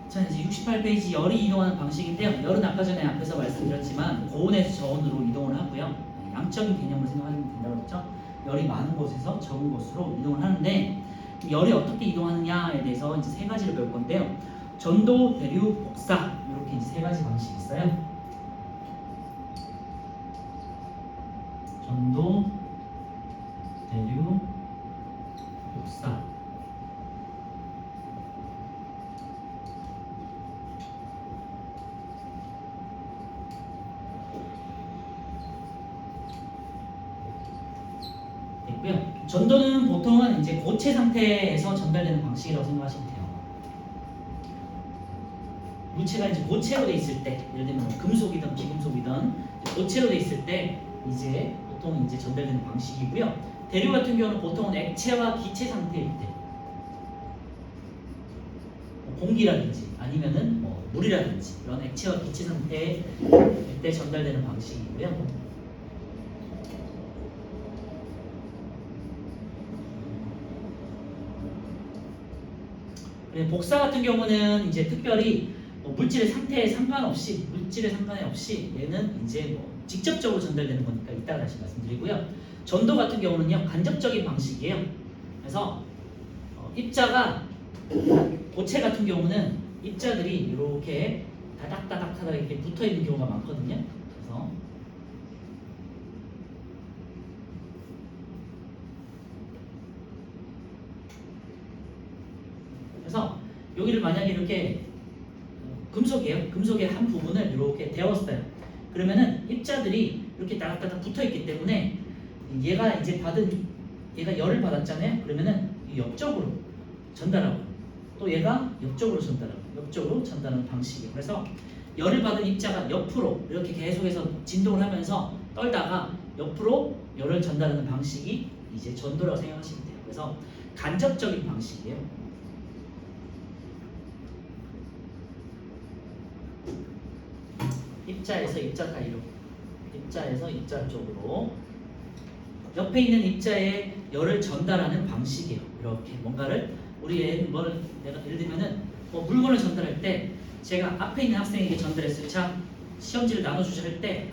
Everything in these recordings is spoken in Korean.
자, 이제 68페이지 열이 이동하는 방식인데요. 열은 아까 전에 앞에서 말씀드렸지만 고온에서 저온으로 이동을 하고요. 양적인 개념으로 생각하면 된다고 했죠. 열이 많은 곳에서 적은 곳으로 이동을 하는데 열이 어떻게 이동하느냐에 대해서 이제 세 가지를 배울 건데요. 전도, 대류, 복사 이렇게 이제 세 가지 방식이 있어요. 전도, 대류, 복사. 있고요. 전도는 보통은 이제 고체 상태에서 전달되는 방식이라고 생각하시면 돼요. 물체가 이제 고체로 돼 있을 때, 예를 들면 뭐 금속이든 비금속이든 고체로 돼 있을 때 이제 보통 이제 전달되는 방식이고요. 대류 같은 경우는 보통은 액체와 기체 상태일 때, 뭐 공기라든지 아니면은 뭐 물이라든지 이런 액체와 기체 상태일 때 전달되는 방식이고요. 복사 같은 경우는 이제 특별히 뭐 물질의 상태에 상관없이 얘는 이제 뭐 직접적으로 전달되는 거니까 이따가 다시 말씀드리고요. 전도 같은 경우는요 간접적인 방식이에요. 그래서 입자가 고체 같은 경우는 입자들이 이렇게 다닥다닥하다 이렇게 붙어 있는 경우가 많거든요. 그래서 여기를 만약에 이렇게 금속이에요. 금속의 한 부분을 이렇게 데웠어요. 그러면은 입자들이 이렇게 따닥따닥 붙어 있기 때문에 얘가 열을 받았잖아요. 그러면은 옆쪽으로 전달하고 또 얘가 옆쪽으로 전달하는 방식이에요. 그래서 열을 받은 입자가 옆으로 이렇게 계속해서 진동을 하면서 떨다가 옆으로 열을 전달하는 방식이 이제 전도라고 생각하시면 돼요. 그래서 간접적인 방식이에요. 입자에서 입자 사이로, 입자에서 입자 쪽으로 옆에 있는 입자에 열을 전달하는 방식이에요. 이렇게 뭔가를 내가 예를 들면은 뭐 물건을 전달할 때 제가 앞에 있는 학생에게 전달했어요. 자, 시험지를 나눠주자 할 때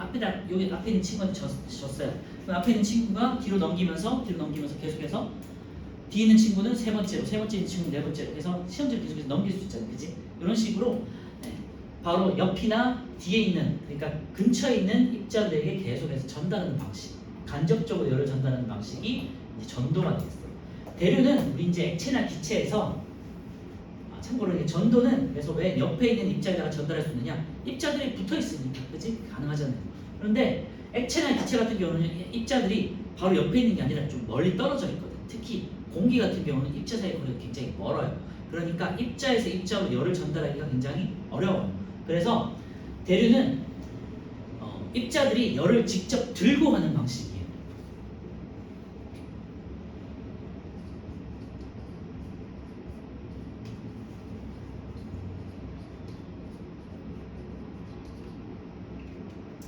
여기 앞에 있는 친구한테 줬어요. 그럼 앞에 있는 친구가 뒤로 넘기면서 계속해서 뒤에 있는 친구는 세 번째 있는 친구는 네 번째로 해서 시험지를 계속해서 넘길 수 있잖아요. 그치? 이런 식으로 바로 옆이나 뒤에 있는, 그러니까 근처에 있는 입자들에게 계속해서 전달하는 방식, 간접적으로 열을 전달하는 방식이 이제 전도가 되겠어요. 대류는 우리 이제 액체나 기체에서 참고로 이게 전도는 그래서 왜 옆에 있는 입자에다가 전달할 수 있느냐? 입자들이 붙어 있으니까, 그렇지? 가능하잖아요. 그런데 액체나 기체 같은 경우는 입자들이 바로 옆에 있는 게 아니라 좀 멀리 떨어져 있거든. 특히 공기 같은 경우는 입자 사이 거리가 굉장히 멀어요. 그러니까 입자에서 입자로 열을 전달하기가 굉장히 어려워요. 그래서 대류는 입자들이 열을 직접 들고 가는 방식이에요.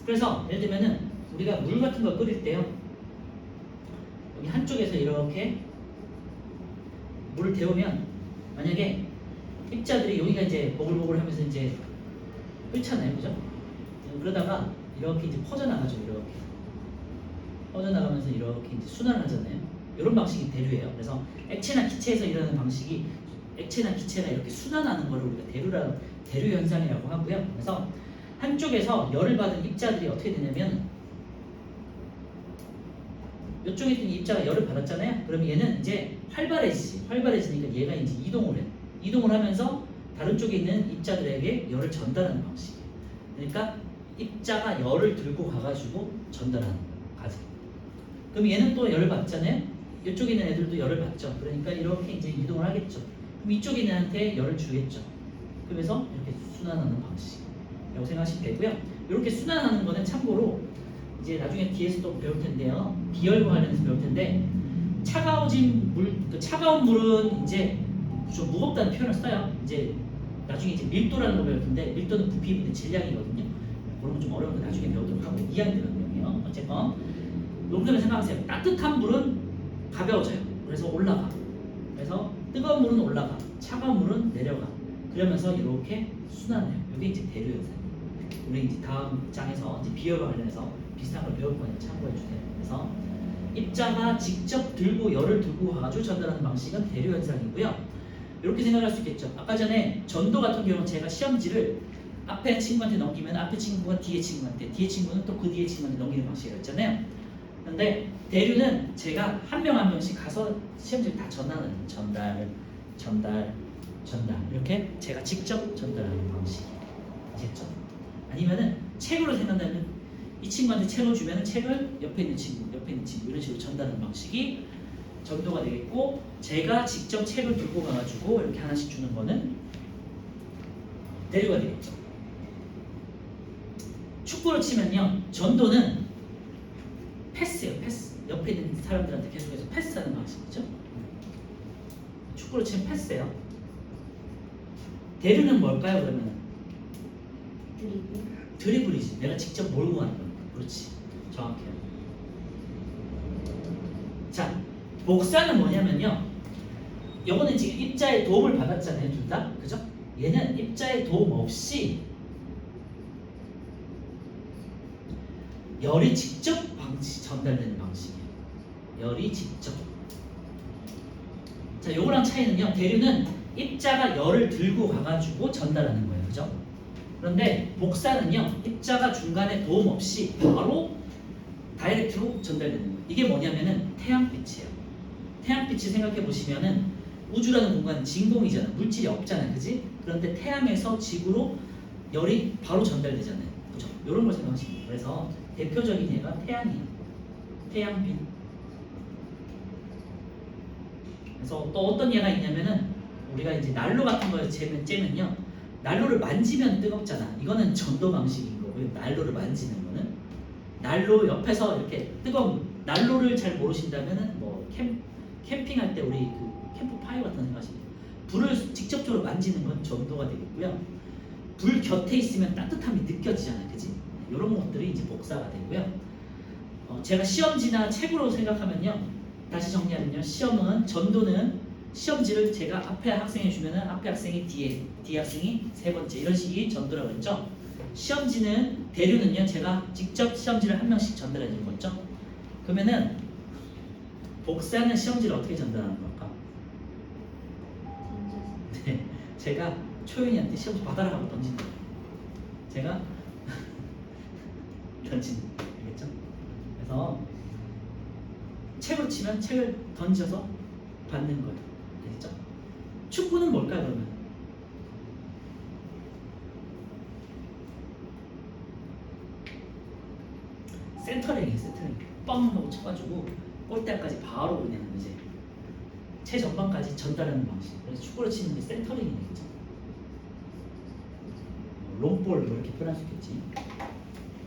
그래서 예를 들면은 우리가 물 같은 거 끓일 때요, 여기 한쪽에서 이렇게 물을 데우면 만약에 입자들이 여기가 이제 보글보글 하면서 이제 끓잖아요, 그죠? 그러다가 이렇게 이제 퍼져나가죠, 이렇게 퍼져나가면서 이렇게 이제 순환을 하잖아요. 이런 방식이 대류예요. 그래서 액체나 기체에서 일어나는 방식이 액체나 기체가 이렇게 순환하는 것을 우리가 대류 현상이라고 하고요. 그래서 한쪽에서 열을 받은 입자들이 어떻게 되냐면 이쪽에 있는 입자가 열을 받았잖아요. 그럼 얘는 이제 활발해지니까 얘가 이제 이동을 해요. 이동을 하면서 다른 쪽에 있는 입자들에게 열을 전달하는 방식이에요. 그러니까 입자가 열을 들고 가가지고 전달하는 과정. 그럼 얘는 또 열을 받잖아요. 이쪽에 있는 애들도 열을 받죠. 그러니까 이렇게 이제 이동을 하겠죠. 그럼 이쪽에 있는 애한테 열을 주겠죠. 그래서 이렇게 순환하는 방식이라고 생각하시면 되고요. 이렇게 순환하는 거는 참고로 이제 나중에 뒤에서 또 배울 텐데요. 비열과 관련해서 배울 텐데 차가운 물은 이제 좀 무겁다는 표현을 써요. 이제 나중에 이제 밀도라는 걸 배울 텐데 밀도는 부피분의 질량이거든요. 그런 건 좀 어려운데 나중에 배우도록 하고 이해하는 어쨌건 용도를 생각하세요. 따뜻한 물은 가벼워져요. 그래서 올라가. 그래서 뜨거운 물은 올라가. 차가운 물은 내려가. 그러면서 이렇게 순환해요. 이게 이제 대류 현상이에요. 우리 이제 다음 장에서 이제 비열과 관련해서 비슷한 걸 배울 거니까 참고해 주세요. 그래서 입자가 직접 들고 열을 들고 가가지고 전달하는 방식은 대류 현상이고요. 이렇게 생각할 수 있겠죠. 아까 전에 전도 같은 경우는 제가 시험지를 앞에 친구한테 넘기면 앞에 친구가 뒤에 친구한테, 뒤에 친구는 또 그 뒤에 친구한테 넘기는 방식이었잖아요. 근데 대류는 제가 한 명 한 명씩 가서 시험지를 다 전하는 전달 이렇게 제가 직접 전달하는 방식 아시겠죠? 아니면은 책으로 생각하면 이 친구한테 책을 주면은 책을 옆에 있는 친구 이런 식으로 전달하는 방식이 전도가 되겠고, 제가 직접 책을 들고 가가지고 이렇게 하나씩 주는 거는 대류가 되겠죠. 축구로 치면요, 전도는 패스예요. 패스. 옆에 있는 사람들한테 계속해서 패스하는 방식이죠. 축구로 치면 패스예요. 대류는 뭘까요? 그러면 드리블이지. 내가 직접 몰고 가는 거예요. 그렇지. 정확해요. 자, 복사는 뭐냐면요, 요거는 지금 입자의 도움을 받았잖아요, 둘 다. 그죠? 얘는 입자의 도움 없이 열이 직접 전달되는 방식이에요. 열이 직접. 자, 요거랑 차이는요, 대류는 입자가 열을 들고 가가지고 전달하는 거예요. 그죠? 그런데 복사는요, 입자가 중간에 도움 없이 바로 다이렉트로 전달되는 거예요. 이게 뭐냐면은 태양빛이에요. 태양빛이 생각해 보시면은 우주라는 공간은 진공이잖아. 물질이 없잖아. 그지? 그런데 태양에서 지구로 열이 바로 전달되잖아요. 그죠? 이런 걸 생각하시면 돼요. 그래서 대표적인 예가 태양이에요. 태양빛. 그래서 또 어떤 예가 있냐면은 우리가 이제 난로 같은 걸 쬐면요, 난로를 만지면 뜨겁잖아. 이거는 전도 방식인 거고요. 난로를 만지는 거는 난로 옆에서 이렇게 뜨거운 난로를 잘 모르신다면은 뭐 캠핑할 때 우리 그 캠프파이어 같은 거 생각하시면 불을 직접적으로 만지는 건 전도가 되겠고요. 불 곁에 있으면 따뜻함이 느껴지잖아요. 그지? 이런 것들이 이제 복사가 되고요. 제가 시험지나 책으로 생각하면요, 다시 정리하면요, 시험은 전도는 시험지를 제가 앞에 학생이 주면은 앞에 학생이 뒤에 학생이 세 번째, 이런 식이 전도라고 했죠. 시험지는 대류는요, 제가 직접 시험지를 한 명씩 전달해 주는 거죠. 그러면은 복사는 시험지를 어떻게 전달하는 걸까? 네, 제가 초연이한테 시험지 받아라 하고 던지는 거예요. 제가 던지는 거예요. 알겠죠? 그래서 책으로 치면 책을 던져서 받는 거예요. 알겠죠? 축구는 뭘까요, 그러면? 센터링이에요. 센터링. 뻥 하고 쳐가지고 골대까지 바로 그냥 이제 최전방까지 전달하는 방식. 그래서 축구를 치는 게 센터링이 되겠죠. 롱볼 이렇게 표현할 수 있겠지.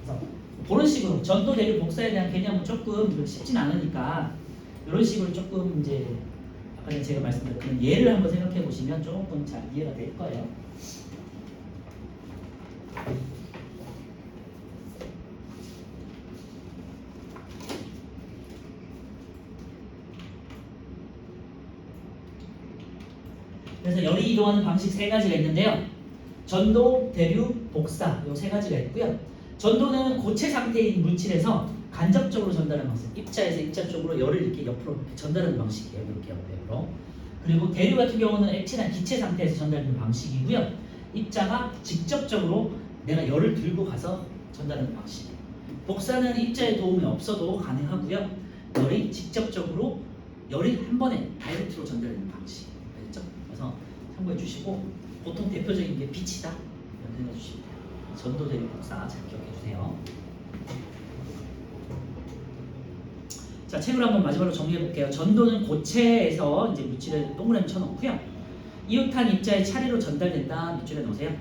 그래서 그런 식으로 전도 대류 복사에 대한 개념은 조금 쉽진 않으니까 이런 식으로 조금 이제 아까 제가 말씀드린 그런 예를 한번 생각해 보시면 조금 잘 이해가 될 거예요. 그래서 열이 이동하는 방식 세 가지가 있는데요. 전도, 대류, 복사 이 세 가지가 있고요. 전도는 고체 상태인 물질에서 간접적으로 전달하는 방식. 입자에서 입자 쪽으로 열을 이렇게 옆으로 이렇게 전달하는 방식이에요. 이렇게 옆으로. 그리고 대류 같은 경우는 액체나 기체 상태에서 전달하는 방식이고요. 입자가 직접적으로 내가 열을 들고 가서 전달하는 방식이에요. 복사는 입자의 도움이 없어도 가능하고요. 열이 직접적으로 열이 한 번에 다이렉트로 전달되는 방식. 알겠죠? 그래서 참고해 주시고, 보통 대표적인 게 빛이다 이렇게 생각해 주시면 돼요. 전도, 대류, 복사 잘 기억해 주세요. 자, 책을 한번 마지막으로 정리해 볼게요. 전도는 고체에서 이제 물질을 동그라미 쳐놓고요. 이웃한 입자의 차례로 전달된다. 밑줄에 놓으세요.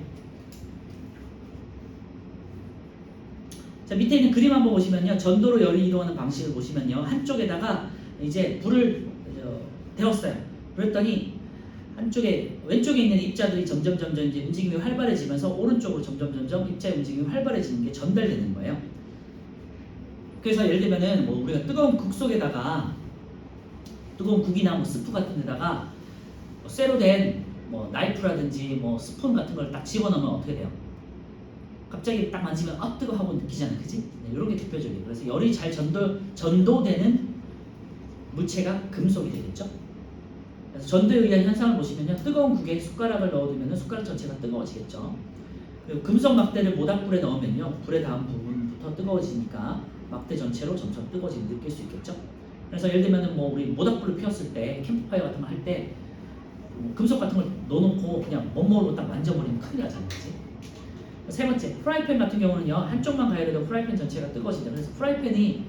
자, 밑에 있는 그림 한번 보시면요, 전도로 열이 이동하는 방식을 보시면요, 한쪽에다가 이제 불을 데웠어요. 그랬더니 한쪽에 왼쪽에 있는 입자들이 점점 이제 움직임이 활발해지면서 오른쪽으로 점점 입자의 움직임이 활발해지는 게 전달되는 거예요. 그래서 예를 들면은 뭐 우리가 뜨거운 국 속에다가 뜨거운 국이나 뭐 스프 같은 데다가 쇠로 된 뭐 나이프라든지 뭐 스푼 같은 걸 딱 집어넣으면 어떻게 돼요? 갑자기 딱 만지면 아 뜨거 하고 느끼잖아, 그지? 네, 이런 게 대표적이에요. 그래서 열이 잘 전도되는 물체가 금속이 되겠죠. 그래서 전도에 의한 현상을 보시면요, 뜨거운 국에 숟가락을 넣어두면 숟가락 전체가 뜨거워지겠죠. 그리고 금속 막대를 모닥불에 넣으면요, 불에 닿은 부분부터 뜨거워지니까 막대 전체로 점점 뜨거워짐을 느낄 수 있겠죠. 그래서 예를 들면은 뭐 우리 모닥불을 피웠을 때 캠프파이어 같은 거 할 때 금속 같은 걸 넣어놓고 그냥 멋모르고 딱 만져버리면 큰일 나잖아요, 그치? 세 번째, 프라이팬 같은 경우는요, 한쪽만 가열해도 프라이팬 전체가 뜨거워진다. 그래서 프라이팬이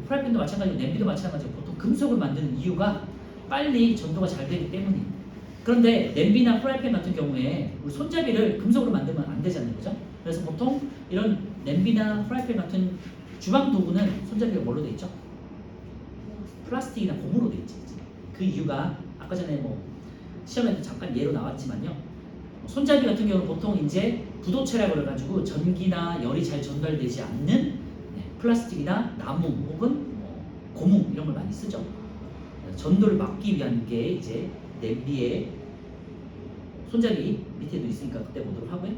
프라이팬도 마찬가지고 냄비도 마찬가지고 보통 금속을 만드는 이유가 빨리 전도가 잘 되기 때문이에요. 그런데 냄비나 프라이팬 같은 경우에 우리 손잡이를 금속으로 만들면 안 되잖아요, 그죠? 그래서 보통 이런 냄비나 프라이팬 같은 주방 도구는 손잡이가 뭘로 돼 있죠? 플라스틱이나 고무로 돼 있지. 그 이유가 아까 전에 뭐 시험에도 잠깐 예로 나왔지만요. 손잡이 같은 경우는 보통 이제 부도체라고 해가지고 전기나 열이 잘 전달되지 않는 플라스틱이나 나무 혹은 뭐 고무 이런 걸 많이 쓰죠. 전도를 막기 위한 게 이제 냄비에 손잡이 밑에도 있으니까 그때 보도록 하고요.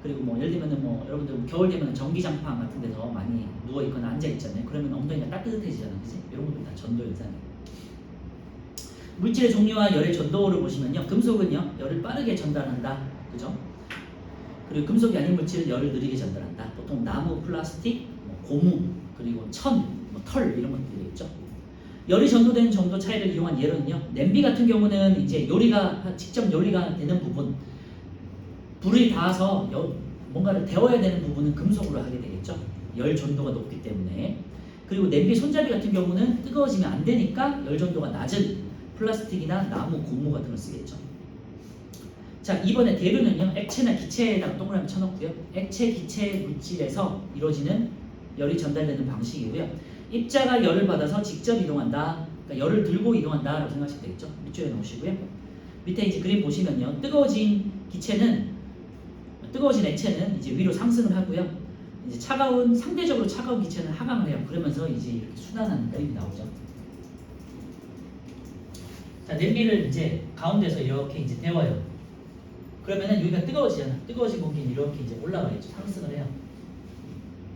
그리고 뭐 예를 들면은 뭐 여러분들 겨울 되면 전기장판 같은 데서 많이 누워 있거나 앉아 있잖아요. 그러면 엉덩이가 따뜻해지잖아요, 그지? 이런 것도 다 전도 현상이에요. 물질의 종류와 열의 전도를 보시면요, 금속은요 열을 빠르게 전달한다, 그죠? 그리고 금속이 아닌 물질은 열을 느리게 전달한다. 보통 나무, 플라스틱, 뭐 고무, 그리고 천, 뭐 털 이런 것들이 있죠. 열이 전도되는 정도 차이를 이용한 예로는요, 냄비 같은 경우는 이제 직접 요리가 되는 부분, 불이 닿아서 뭔가를 데워야 되는 부분은 금속으로 하게 되겠죠. 열 전도가 높기 때문에. 그리고 냄비 손잡이 같은 경우는 뜨거워지면 안 되니까 열 전도가 낮은 플라스틱이나 나무, 고무 같은 걸 쓰겠죠. 자, 이번에 대류는요, 액체나 기체에다가 동그라미 쳐놓고요, 액체, 기체 물질에서 이루어지는 열이 전달되는 방식이고요. 입자가 열을 받아서 직접 이동한다, 그러니까 열을 들고 이동한다라고 생각하시면 되겠죠. 밑줄에 놓으시고요. 밑에 이제 그림 보시면요, 뜨거워진 액체는 이제 위로 상승을 하고요. 이제 상대적으로 차가운 기체는 하강을 해요. 그러면서 이제 이렇게 순환하는 그림이 나오죠. 자, 냄비를 이제 가운데서 이렇게 이제 데워요. 그러면은 여기가 뜨거워지잖아. 뜨거워진 공기는 이렇게 이제 올라가겠죠. 상승을 해요.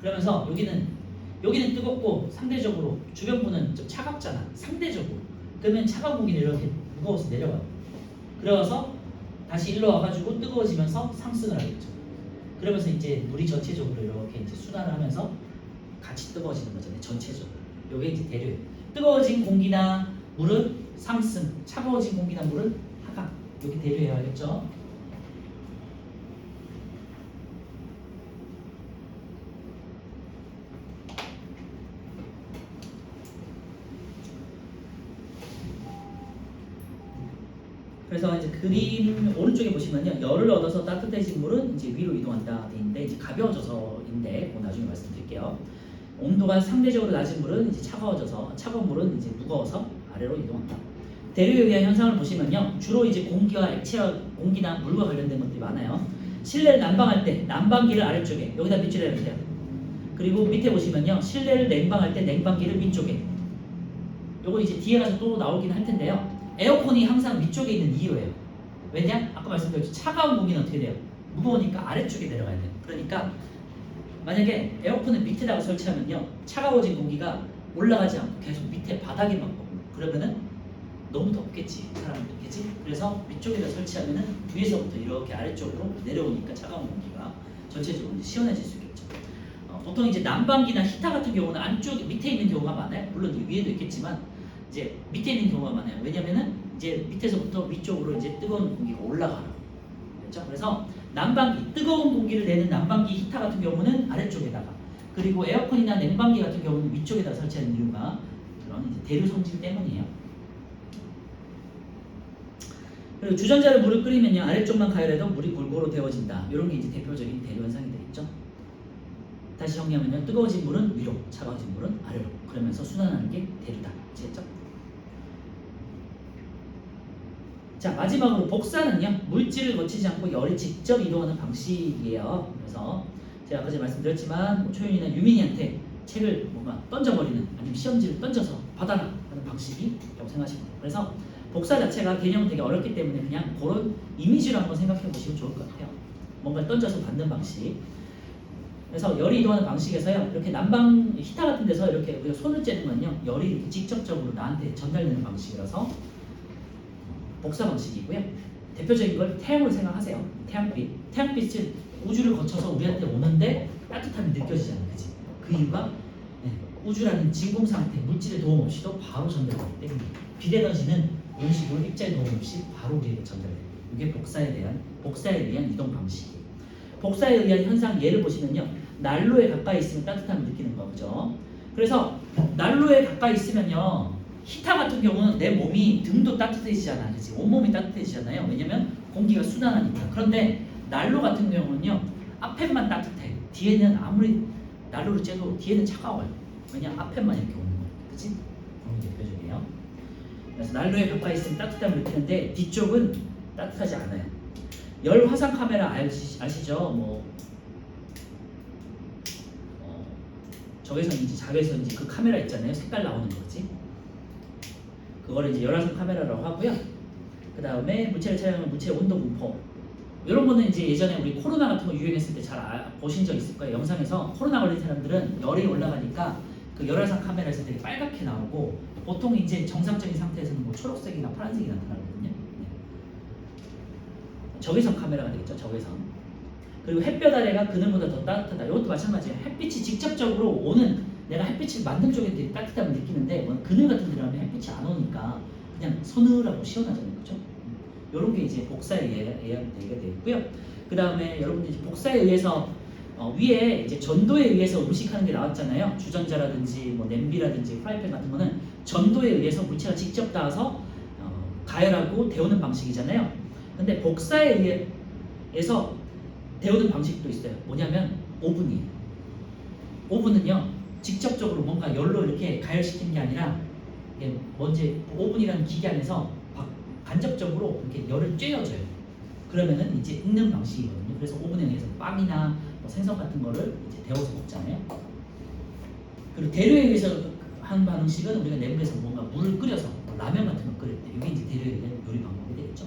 그러면서 여기는 뜨겁고 상대적으로 주변부는 좀 차갑잖아. 상대적으로. 그러면 차가운 공기는 이렇게 무거워서 내려가요. 그래서 다시 일로 와가지고 뜨거워지면서 상승을 하겠죠. 그러면서 이제 물이 전체적으로 이렇게 이제 순환을 하면서 같이 뜨거워지는 거잖아요. 전체적으로. 요게 이제 대류예요. 뜨거워진 공기나 물은 상승, 차가워진 공기나 물은 하강. 여기 대류해야 하겠죠. 그래서 이제 그림 오른쪽에 보시면요, 열을 얻어서 따뜻해진 물은 이제 위로 이동한다 돼 있는데, 이제 가벼워져서인데 그거 나중에 말씀드릴게요. 온도가 상대적으로 낮은 물은 이제 차가운 물은 이제 무거워서 아래로 이동한다. 대류에 의한 현상을 보시면요, 주로 이제 공기나 물과 관련된 것들이 많아요. 실내를 난방할 때 난방기를 아래쪽에, 여기다 밑줄에 놓으세요. 그리고 밑에 보시면요, 실내를 냉방할 때 냉방기를 위쪽에. 요거 이제 뒤에 가서 또 나오긴 할 텐데요. 에어컨이 항상 위쪽에 있는 이유예요. 왜냐? 아까 말씀드렸죠. 차가운 공기는 어떻게 돼요? 무거우니까 아래쪽에 내려가야 돼요. 그러니까 만약에 에어컨을 밑에다가 설치하면요, 차가워진 공기가 올라가지 않고 계속 밑에 바닥에만 머물러. 그러면은 너무 덥겠지, 사람은 덥겠지. 그래서 위쪽에다 설치하면은 위에서부터 이렇게 아래쪽으로 내려오니까 차가운 공기가 전체적으로 이제 시원해질 수 있겠죠. 보통 이제 난방기나 히터 같은 경우는 안쪽에 밑에 있는 경우가 많아요. 물론 위에도 있겠지만 이제 밑에 있는 경우가 많아요. 왜냐면은 이제 밑에서부터 위쪽으로 이제 뜨거운 공기가 올라가요. 그렇죠? 그래서 난방기, 뜨거운 공기를 내는 난방기 히터 같은 경우는 아래쪽에다가, 그리고 에어컨이나 냉방기 같은 경우는 위쪽에다 설치하는 이유가 그런 이제 대류 성질 때문이에요. 그리고 주전자를 물을 끓이면요, 아래쪽만 가열해도 물이 골고루 데워진다. 이런 게 이제 대표적인 대류 현상이 되겠죠. 다시 정리하면요, 뜨거워진 물은 위로, 차가워진 물은 아래로. 그러면서 순환하는 게 대류다. 아시겠죠? 자, 마지막으로 복사는요, 물질을 거치지 않고 열이 직접 이동하는 방식이에요. 그래서 제가 아까 전에 말씀드렸지만 뭐 초윤이나 유민이한테 책을 뭔가 던져버리는, 아니면 시험지를 던져서 받아라 하는 방식이라고 생각하시면 돼요. 그래서 복사 자체가 개념은 되게 어렵기 때문에 그냥 그런 이미지로 한번 생각해 보시면 좋을 것 같아요. 뭔가 던져서 받는 방식. 그래서 열이 이동하는 방식에서요, 이렇게 난방 히터 같은 데서 이렇게 우리가 손을 째는 건요, 열이 이렇게 직접적으로 나한테 전달되는 방식이라서 복사 방식이고요. 대표적인 걸 태양으로 생각하세요. 태양빛. 태양빛은 우주를 거쳐서 우리한테 오는데 따뜻함이 느껴지잖아요. 그치? 그 이유가 우주라는 진공 상태, 물질의 도움 없이도 바로 전달되기 때문에 비대너지는 이런 식으로 입자의 도움 없이 바로 우리에게 전달돼요. 이게 복사에 의한 이동 방식이에요. 복사에 의한 현상 예를 보시면요, 난로에 가까이 있으면 따뜻함을 느끼는 거죠. 그래서 난로에 가까이 있으면요, 히터 같은 경우는 내 몸이 등도 따뜻해지잖아, 그렇지? 온몸이 따뜻해지잖아요. 왜냐면 공기가 순환하니까. 그런데 난로 같은 경우는요, 앞에만 따뜻해. 뒤에는 아무리 난로를 쬐도 뒤에는 차가워요. 왜냐? 앞에만 이렇게 오는 거예요, 그렇지? 그런 게 대표적이에요. 그래서 난로에 가까이 있으면 따뜻함을 느끼는데 뒤쪽은 따뜻하지 않아요. 열 화상 카메라 아시죠? 뭐 적외선인지 자외선인지 그 카메라 있잖아요. 색깔 나오는 거지. 그거를 이제 열화상 카메라라고 하고요. 그 다음에 물체를 촬영하는 물체 온도 분포. 이런 거는 이제 예전에 우리 코로나 같은 거 유행했을 때 잘 보신 적 있을 거예요. 영상에서 코로나 걸린 사람들은 열이 올라가니까 그 열화상 카메라에서 되게 빨갛게 나오고, 보통 이제 정상적인 상태에서는 뭐 초록색이나 파란색이 나타나거든요. 적외선 카메라가 되겠죠. 적외선. 그리고 햇볕 아래가 그늘보다 더 따뜻하다. 이것도 마찬가지예요. 햇빛이 직접적으로 오는, 내가 햇빛을 만든 쪽에 되게 따뜻함을 느끼는데 뭐 그늘 같은 데 가면 햇빛이 안 오니까 그냥 서늘하고 시원하잖아요. 그렇죠? 이런 게 이제 복사에 의한 얘기가 되고요. 그 다음에 여러분들 이제 복사에 의해서 위에 이제 전도에 의해서 음식하는 게 나왔잖아요. 주전자라든지 뭐 냄비라든지 프라이팬 같은 거는 전도에 의해서 물체가 직접 닿아서 가열하고 데우는 방식이잖아요. 근데 복사에 의해서 데우는 방식도 있어요. 뭐냐면 오븐이에요. 오븐은요, 직접적으로 뭔가 열로 이렇게 가열시키는 게 아니라 이게 먼지, 오븐이라는 기계 안에서 간접적으로 이렇게 열을 쬐어줘요. 그러면은 이제 익는 방식이거든요. 그래서 오븐에 의해서 빵이나 뭐 생선 같은 거를 이제 데워서 먹잖아요. 그리고 대류에 의해서 한 방식은 우리가 내부에서 뭔가 물을 끓여서 뭐 라면 같은 거 끓일 때, 이게 이제 대류에 의한 요리 방법이 되겠죠.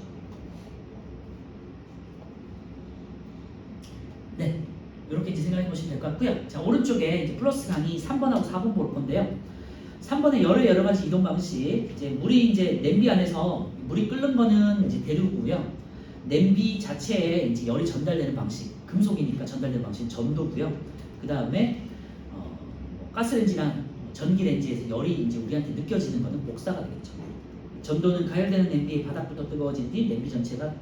네, 이렇게 이제 생각해 보시면 될 것 같고요. 자, 오른쪽에 이제 플러스 강의 3번하고 4번 볼 건데요. 3번에 여러 가지 이동 방식. 이제 물이 이제 냄비 안에서 물이 끓는 거는 이제 대류고요. 냄비 자체에 이제 열이 전달되는 방식, 금속이니까 전달되는 방식은 전도고요. 그 다음에 가스레인지나 전기레인지에서 열이 이제 우리한테 느껴지는 거는 복사가 되겠죠. 전도는 가열되는 냄비의 바닥부터 뜨거워진 뒤 냄비 전체가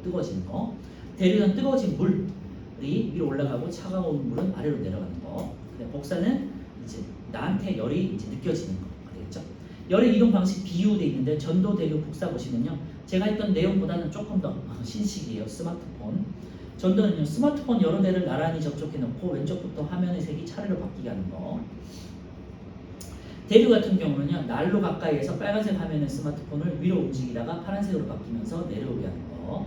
뜨거워지는 거. 대류는 뜨거워진 물이 위로 올라가고 차가운 물은 아래로 내려가는 거. 복사는 이제 나한테 열이 이제 느껴지는 거가 되겠죠. 열의 이동 방식 비유돼 있는데 전도, 대류, 복사 보시면요, 제가 했던 내용보다는 조금 더 신식이에요. 스마트폰. 전도는요, 스마트폰 여러 대를 나란히 접촉해 놓고 왼쪽부터 화면의 색이 차례로 바뀌게 하는 거. 대류 같은 경우는요, 난로 가까이에서 빨간색 화면의 스마트폰을 위로 움직이다가 파란색으로 바뀌면서 내려오게 하는 거.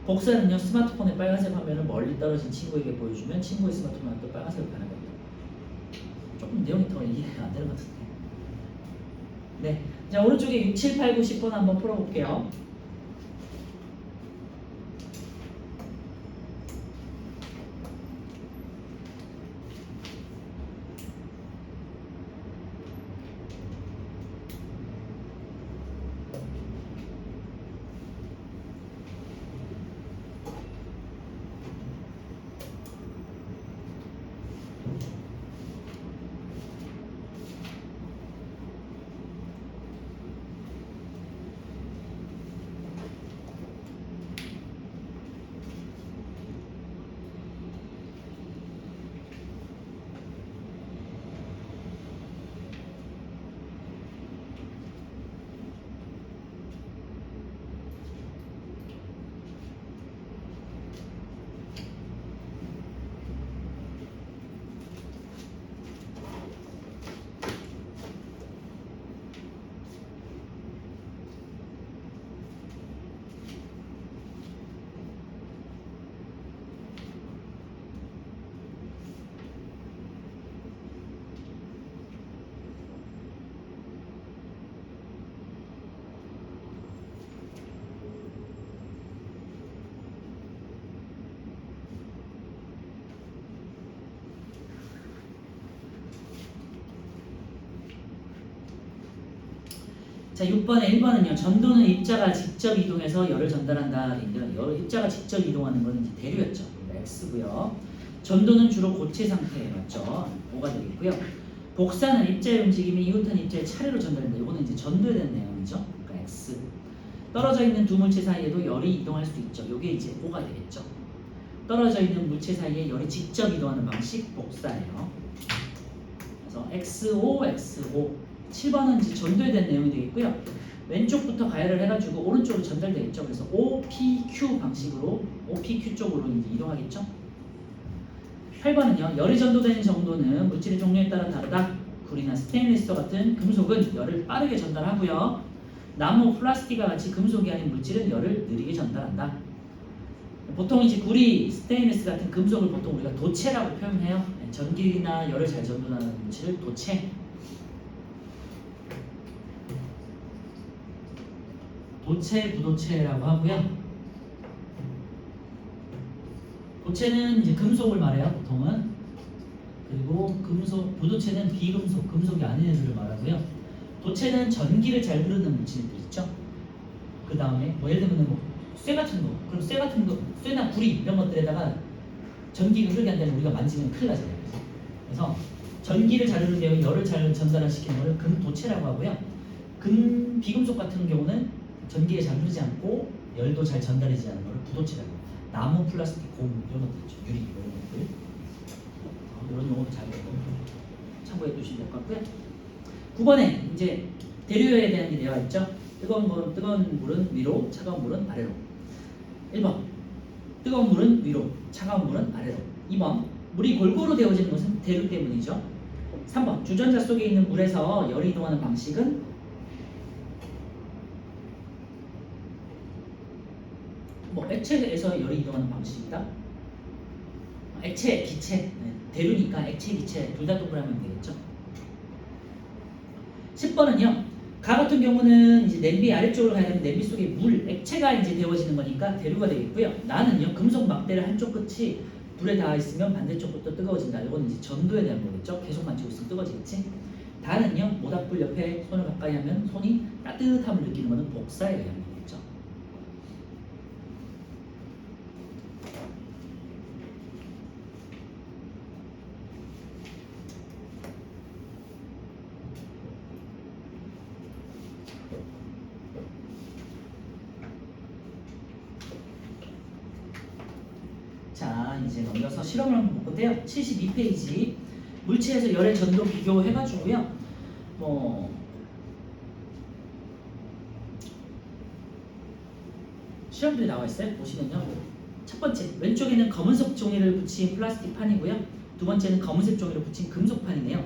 복사는요, 스마트폰의 빨간색 화면을 멀리 떨어진 친구에게 보여주면 친구의 스마트폰은 또 빨간색으로 변하게 됩니다. 조금 내용이 더 이해가 안 되는 것 같은데. 네, 자, 오른쪽에 6, 7, 8, 9, 10번 한번 풀어볼게요. 자, 6번에 1번은요. 전도는 입자가 직접 이동해서 열을 전달한다. 입자가 직접 이동하는 건 이제 대류였죠. X고요. 전도는 주로 고체 상태 맞죠? O가 되겠고요. 복사는 입자의 움직임이 이웃한 입자의 차례로 전달된다. 이거는 이제 전도에 대한 내용이죠. 그러니까 X. 떨어져 있는 두 물체 사이에도 열이 이동할 수 있죠. 이게 이제 O가 되겠죠. 떨어져 있는 물체 사이에 열이 직접 이동하는 방식 복사예요. 그래서 XO, XO. 7번은 이제 전도에 대한 내용이 되겠고요. 왼쪽부터 가열을 해가지고 오른쪽으로 전달되겠죠. 그래서 OPQ 방식으로 OPQ 쪽으로 이제 이동하겠죠. 8번은요. 열이 전도되는 정도는 물질의 종류에 따라 다르다. 구리나 스테인리스와 같은 금속은 열을 빠르게 전달하고요. 나무, 플라스틱과 같이 금속이 아닌 물질은 열을 느리게 전달한다. 보통 이제 구리, 스테인리스 같은 금속을 보통 우리가 도체라고 표현해요. 전기나 열을 잘 전도하는 물질을 도체. 도체, 부도체라고 하고요. 도체는 이제 금속을 말해요, 보통은. 그리고 금속, 부도체는 비금속, 금속이 아닌 애들을 말하고요. 도체는 전기를 잘 흐르는 물질들 있죠. 그 다음에 뭐 예를 들면 뭐 쇠 같은 거, 그럼 쇠 같은 거, 쇠나 구리 이런 것들에다가 전기가 흐르게 안 되면 우리가 만지면 큰일 나잖아요. 그래서 전기를 잘 흐르는 경우 열을 잘 전달시키는 거를 금도체라고 하고요. 비금속 같은 경우는 전기가 잘 흐르지 않고 열도 잘 전달되지 않는 거를 부도체라고 해요. 나무, 플라스틱, 고무 이런 것들 있죠. 유리 이런 것들. 이런 용어도 잘 참고해 두시면 될 것 같고요. 9번에 이제 대류에 대한 게 되어 있죠. 뜨거운 물은 위로, 차가운 물은 아래로. 1번 뜨거운 물은 위로, 차가운 물은 아래로. 2번 물이 골고루 데워지는 것은 대류 때문이죠. 3번 주전자 속에 있는 물에서 열이 이동하는 방식은 뭐 액체에서 열이 이동하는 방식이다. 액체, 기체, 대류니까 액체, 기체 둘 다 동그라면 되겠죠. 10번은요. 가 같은 경우는 이제 냄비 아래쪽으로 가야 되면 냄비 속에 물, 액체가 이제 데워지는 거니까 대류가 되겠고요. 나는요. 금속 막대를 한쪽 끝이 불에 닿아 있으면 반대쪽부터 뜨거워진다. 이건 이제 전도에 대한 거겠죠. 계속 만지고 있으면 뜨거워지겠지. 다는요. 모닥불 옆에 손을 가까이 하면 손이 따뜻함을 느끼는 것은 복사에 의한 거겠죠. 자, 이제 넘겨서 실험을 한번 볼 건데요. 72페이지 물체에서 열의 전도 비교해가지고요. 실험들이 나와 있어요. 보시면요. 첫 번째, 왼쪽에는 검은색 종이를 붙인 플라스틱 판이고요. 두 번째는 검은색 종이를 붙인 금속 판이네요.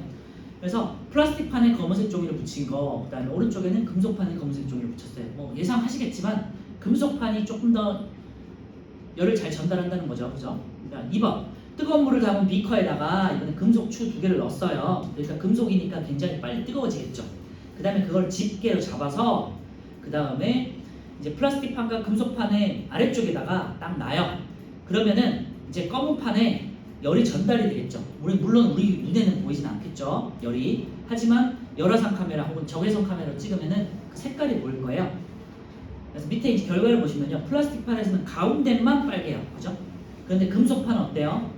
그래서 플라스틱 판에 검은색 종이를 붙인 거, 그다음에 오른쪽에는 금속 판에 검은색 종이를 붙였어요. 뭐 예상하시겠지만 금속 판이 조금 더 열을 잘 전달한다는 거죠. 그죠? 그러니까 2번 뜨거운 물을 담은 비커에다가 이번에 금속 추 2개를 넣었어요. 그러니까 금속이니까 굉장히 빨리 뜨거워지겠죠. 그 다음에 그걸 집게로 잡아서 그 다음에 이제 플라스틱 판과 금속 판의 아래쪽에다가 딱 놔요. 그러면은 이제 검은 판에 열이 전달이 되겠죠. 물론 우리 눈에는 보이진 않겠죠. 열이. 하지만 열화상 카메라 혹은 적외선 카메라로 찍으면은 그 색깔이 보일 거예요. 그래서 밑에 이제 결과를 보시면요. 플라스틱 판에서는 가운데만 빨개요. 그죠? 그런데 금속판은 어때요?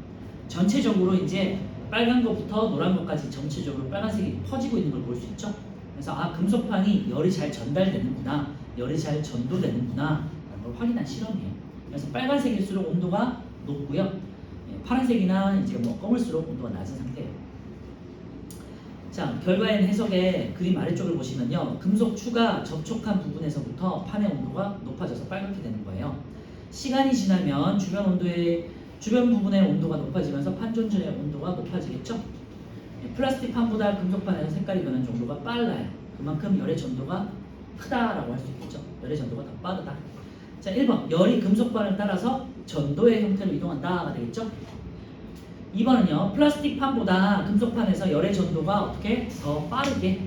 전체적으로 이제 빨간 것부터 노란 것까지 전체적으로 빨간색이 퍼지고 있는 걸 볼 수 있죠? 그래서 아, 금속판이 열이 잘 전달되는구나. 열이 잘 전도되는구나. 라는 걸 확인한 실험이에요. 그래서 빨간색일수록 온도가 높고요. 파란색이나 이제 뭐 검을수록 온도가 낮은 상태예요. 자, 결과엔 해석의 그림 아래쪽을 보시면요. 금속 추가 접촉한 부분에서부터 판의 온도가 높아져서 빨갛게 되는 거예요. 시간이 지나면 주변 부분의 온도가 높아지면서 판 전체의 온도가 높아지겠죠. 플라스틱 판보다 금속판에서 색깔이 변하는 정도가 빨라요. 그만큼 열의 전도가 크다라고 할 수 있겠죠. 열의 전도가 더 빠르다. 자, 1번 열이 금속판을 따라서 전도의 형태로 이동한다가 되겠죠. 2번은요. 플라스틱 판보다 금속판에서 열의 전도가 어떻게 더 빠르게.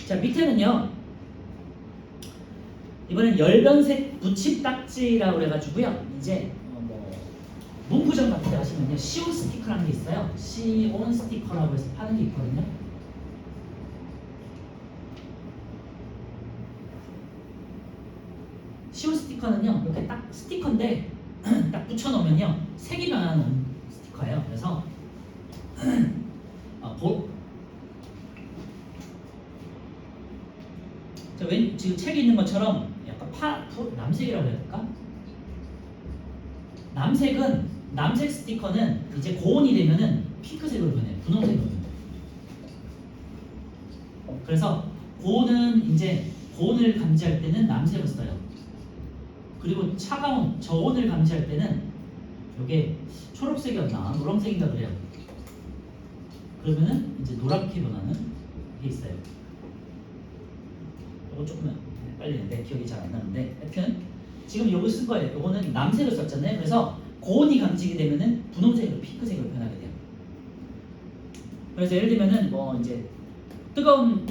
자, 밑에는요. 이번엔 열변색 붙임 딱지라고 그래가지고요. 이제 문구점 같은 데 가시면요. 시온 스티커라는 게 있어요. 시온 스티커라고 해서 파는 게 있거든요. 시온 스티커는요 이렇게 딱 스티커인데 딱 붙여놓으면요 색이 변하는 스티커예요. 그래서 지금 책에 있는 것처럼 약간 남색이라고 해야 될까? 남색 스티커는 이제 고온이 되면은 핑크색으로 변해요. 분홍색으로 변해요. 그래서 고온을 감지할 때는 남색을 써요. 그리고 차가운 저온을 감지할 때는 이게 초록색이었나 노란색인가 그래요. 그러면은 이제 노랗게 변하는 게 있어요. 이거 조금 헷갈리는데 기억이 잘 안 나는데 하여튼 지금 요거 쓴 거예요. 요거는 남색을 썼잖아요. 그래서 고온이 감지게 되면은 분홍색으로 핑크색으로 변하게 돼요. 그래서 예를 들면은 뭐 이제 뜨거운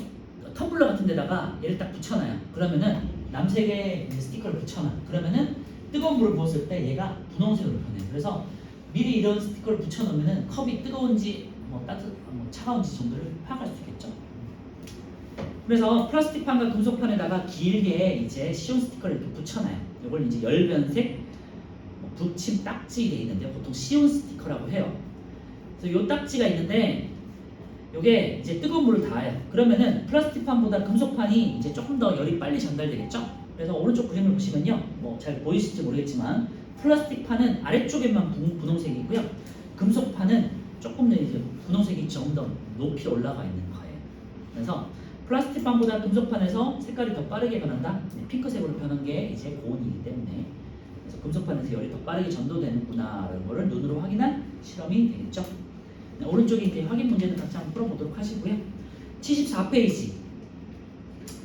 텀블러 같은 데다가 얘를 딱 붙여놔요. 그러면은 남색의 스티커를 붙여놔. 그러면은 뜨거운 물을 부었을 때 얘가 분홍색으로 변해요. 그래서 미리 이런 스티커를 붙여놓으면은 컵이 뜨거운지 뭐 차가운지 정도를 파악할 수 있겠죠. 그래서 플라스틱판과 금속판에다가 길게 이제 시온 스티커를 이렇게 붙여놔요. 이걸 이제 열변색 붙임 딱지 돼 있는데 보통 시온 스티커라고 해요. 그래서 요 딱지가 있는데 요게 이제 뜨거운 물을 닿아요. 그러면은 플라스틱판보다 금속판이 이제 조금 더 열이 빨리 전달되겠죠. 그래서 오른쪽 그림을 보시면요, 뭐 잘 보이실지 모르겠지만 플라스틱판은 아래쪽에만 분홍색이고요, 금속판은 조금 더 이제 분홍색이 좀 더 높이 올라가 있는 거예요. 그래서 플라스틱판보다 금속판에서 색깔이 더 빠르게 변한다. 핑크색으로 변한 게 이제 고온이기 때문에 그래서 금속판에서 열이 더 빠르게 전도되는구나라는 것을 눈으로 확인한 실험이 되겠죠. 네, 오른쪽에 이제 확인 문제는 같이 한번 풀어보도록 하시고요. 74페이지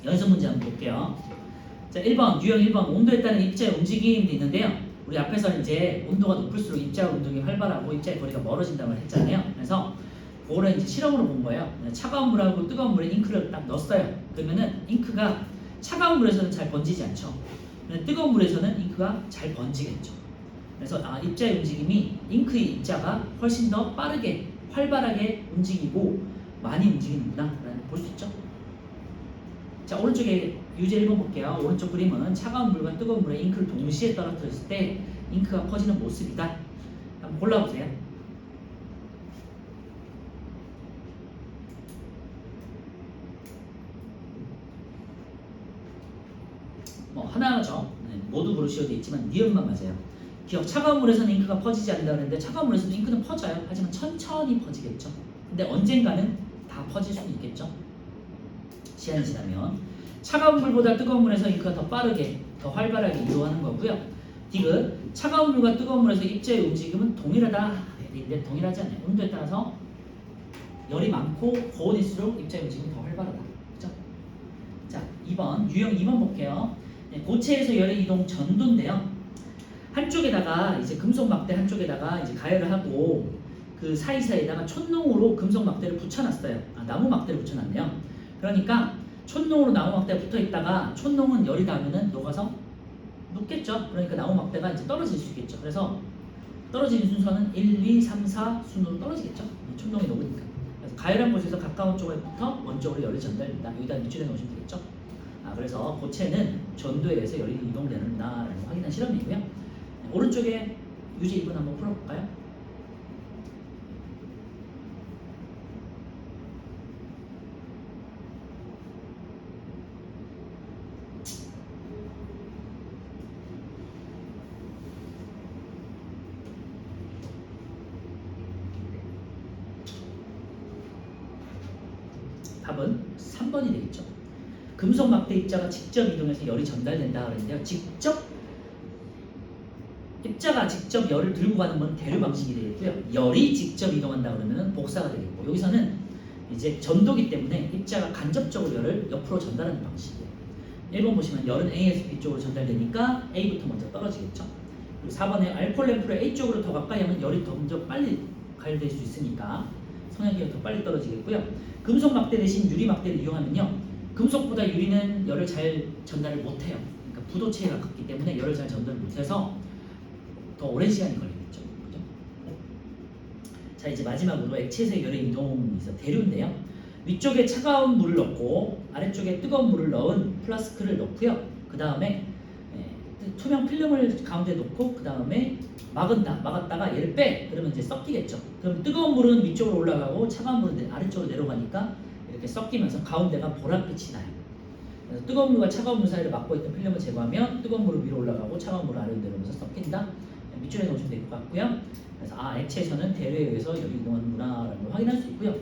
연습 문제 한번 볼게요. 자, 1번 유형 1번 온도에 따른 입자의 움직임이 있는데요. 우리 앞에서 이제 온도가 높을수록 입자 운동이 활발하고 입자의 거리가 멀어진다고 했잖아요. 그래서 그거를 이제 실험으로 본 거예요. 차가운 물하고 뜨거운 물에 잉크를 딱 넣었어요. 그러면은 잉크가 차가운 물에서는 잘 번지지 않죠. 뜨거운 물에서는 잉크가 잘 번지겠죠. 그래서 입자의 움직임이 잉크의 입자가 훨씬 더 빠르게 활발하게 움직이고 많이 움직이는구나 볼 수 있죠. 자, 오른쪽에 유제 1번 볼게요. 오른쪽 그림은 차가운 물과 뜨거운 물에 잉크를 동시에 떨어뜨렸을 때 잉크가 퍼지는 모습이다. 한번 골라보세요. 뭐 하나죠. 모두 고르시오 돼 있지만 니은만 맞아요. 기억, 차가운 물에서는 잉크가 퍼지지 않는다 그랬는데 차가운 물에서는 잉크는 퍼져요. 하지만 천천히 퍼지겠죠. 근데 언젠가는 다 퍼질 수는 있겠죠. 시간이 지나면 차가운 물보다 뜨거운 물에서 잉크가 더 빠르게 더 활발하게 이동하는 거고요. 디귿, 차가운 물과 뜨거운 물에서 입자의 움직임은 동일하다. 근데 동일하지 않아요. 온도에 따라서 열이 많고 고온일수록 입자의 움직임이 더 활발하다. 그렇죠? 자, 2번 유형 2번 볼게요. 고체에서 열의 이동 전도인데요. 한쪽에다가 이제 금속 막대 한쪽에다가 이제 가열을 하고 그 사이사이에다가 촛농으로 금속 막대를 붙여놨어요. 나무 막대를 붙여놨네요. 그러니까 촛농으로 나무 막대가 붙어있다가 촛농은 열이 닿으면은 녹아서 녹겠죠. 그러니까 나무 막대가 이제 떨어질 수 있겠죠. 그래서 떨어지는 순서는 1, 2, 3, 4 순으로 떨어지겠죠. 촛농이 녹으니까. 그래서 가열한 곳에서 가까운 쪽에부터 원쪽으로 열이 전달된다. 여기다 밑줄에 놓으시면 되겠죠. 그래서 고체는 전도에 의해서 열이 이동되는구나라는 확인한 실험이고요. 오른쪽에 유제 2번 한번 풀어볼까요? 답은 3번이 되겠죠. 금속 막대 입자가 직접 이동해서 열이 전달된다 그랬는데요. 입자가 직접 열을 들고 가는 건 대류 방식이 되겠고요. 열이 직접 이동한다 그러면 복사가 되겠고, 여기서는 이제 전도기 때문에 입자가 간접적으로 열을 옆으로 전달하는 방식이에요. 1번 보시면 열은 A에서 B 쪽으로 전달되니까 A부터 먼저 떨어지겠죠. 그리고 4번에 알코올 램프를 A 쪽으로 더 가까이 하면 열이 더 먼저 빨리 가열될 수 있으니까 성향기가 더 빨리 떨어지겠고요. 금속 막대 대신 유리 막대를 이용하면요, 금속보다 유리는 열을 잘 전달을 못해요. 그러니까 부도체에 가깝기 때문에 열을 잘 전달을 못해서 더 오랜 시간이 걸리겠죠. 그죠? 자, 이제 마지막으로 액체에서 열의 이동이 있어 대류인데요. 위쪽에 차가운 물을 넣고 아래쪽에 뜨거운 물을 넣은 플라스크를 넣고요. 그 다음에 투명 필름을 가운데 놓고 그 다음에 막았다가 얘를 빼. 그러면 이제 섞이겠죠. 그럼 뜨거운 물은 위쪽으로 올라가고 차가운 물은 아래쪽으로 내려가니까 이렇게 섞이면서 가운데가 보랏빛이 나요. 그래서 뜨거운 물과 차가운 물 사이를 막고 있던 필름을 제거하면 뜨거운 물은 위로 올라가고 차가운 물은 아래로 내려오면서 섞인다. 밑줄에 놓으시면 될 것 같고요. 그래서 액체에서는 대류에 의해서 열이 이동하는구나라는 걸 확인할 수 있고요.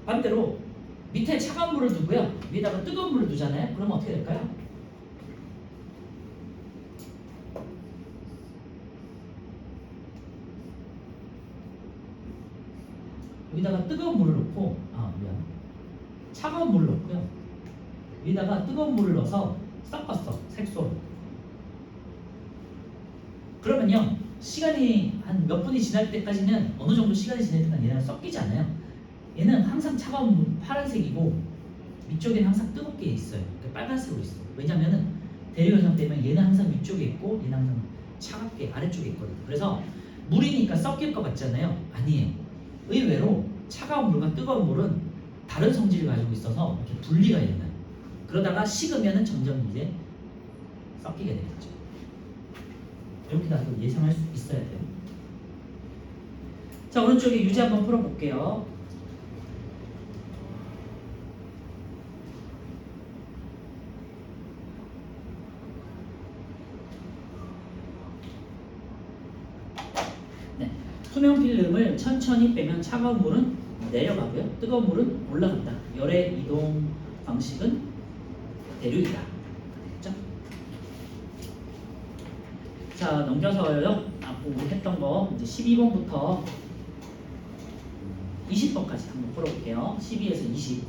반대로 밑에 차가운 물을 두고요. 위에다가 뜨거운 물을 두잖아요. 그러면 어떻게 될까요? 여기다가 뜨거운 물을 넣고 차가운 물을 넣고요. 위에다가 뜨거운 물을 넣어서 섞었어. 색소로. 그러면요. 시간이 한 몇 분이 지날 때까지는 어느 정도 시간이 지날 때까지 얘네가 섞이지 않아요. 얘는 항상 차가운 물 파란색이고 위쪽에는 항상 뜨겁게 있어요. 빨간색으로 있어. 왜냐면은 대류 현상 때문에 얘는 항상 위쪽에 있고 얘는 항상 차갑게 아래쪽에 있거든요. 그래서 물이니까 섞일 것 같잖아요. 아니에요. 의외로 차가운 물과 뜨거운 물은 다른 성질을 가지고 있어서 이렇게 분리가 되는 거예요. 그러다가 식으면은 점점 이제 섞이게 되겠죠. 이렇게 나도 예상할 수 있어야 돼요. 자, 오른쪽에 유제 한번 풀어볼게요. 네, 투명 필름을 천천히 빼면 차가운 물은 내려가고요. 뜨거운 물은 올라간다. 열의 이동 방식은 대류이다. 됐죠? 자, 넘겨서요. 앞으로 우리 했던 거 이제 12번부터 20번까지 한번 풀어볼게요. 12에서 20.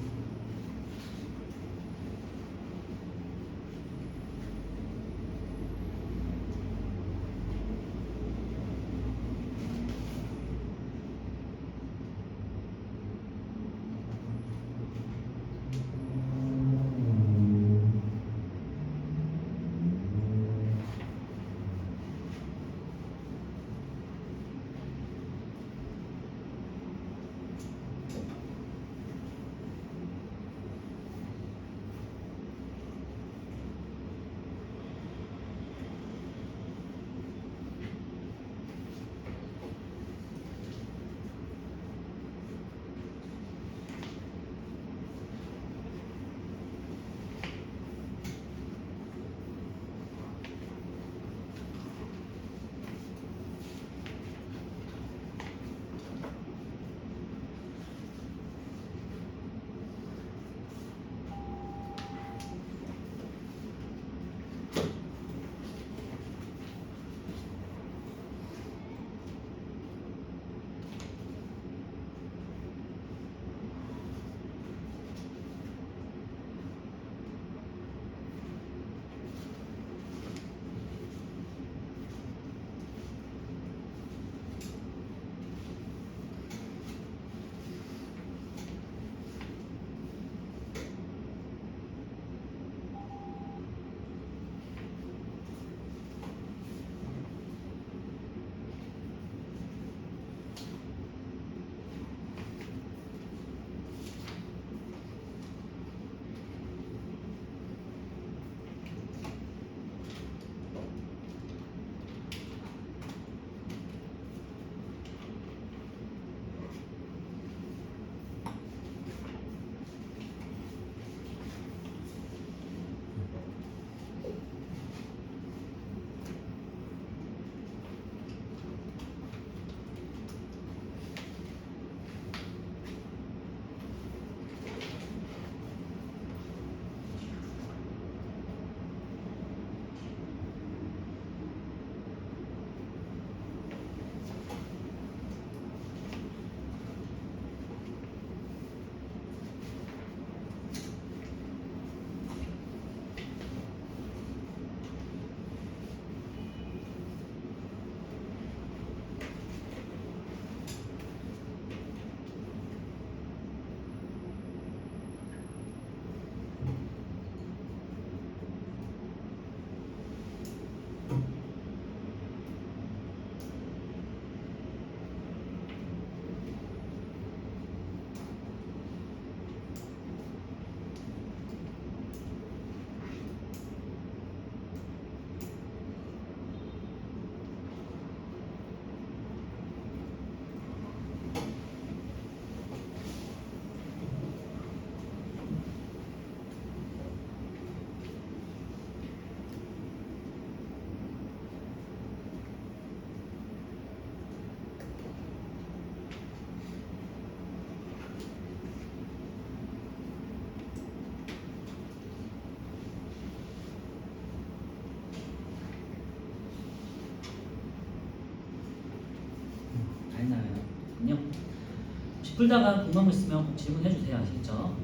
혹시 풀다가 궁금한 거 있으면 꼭 질문해 주세요. 아시겠죠?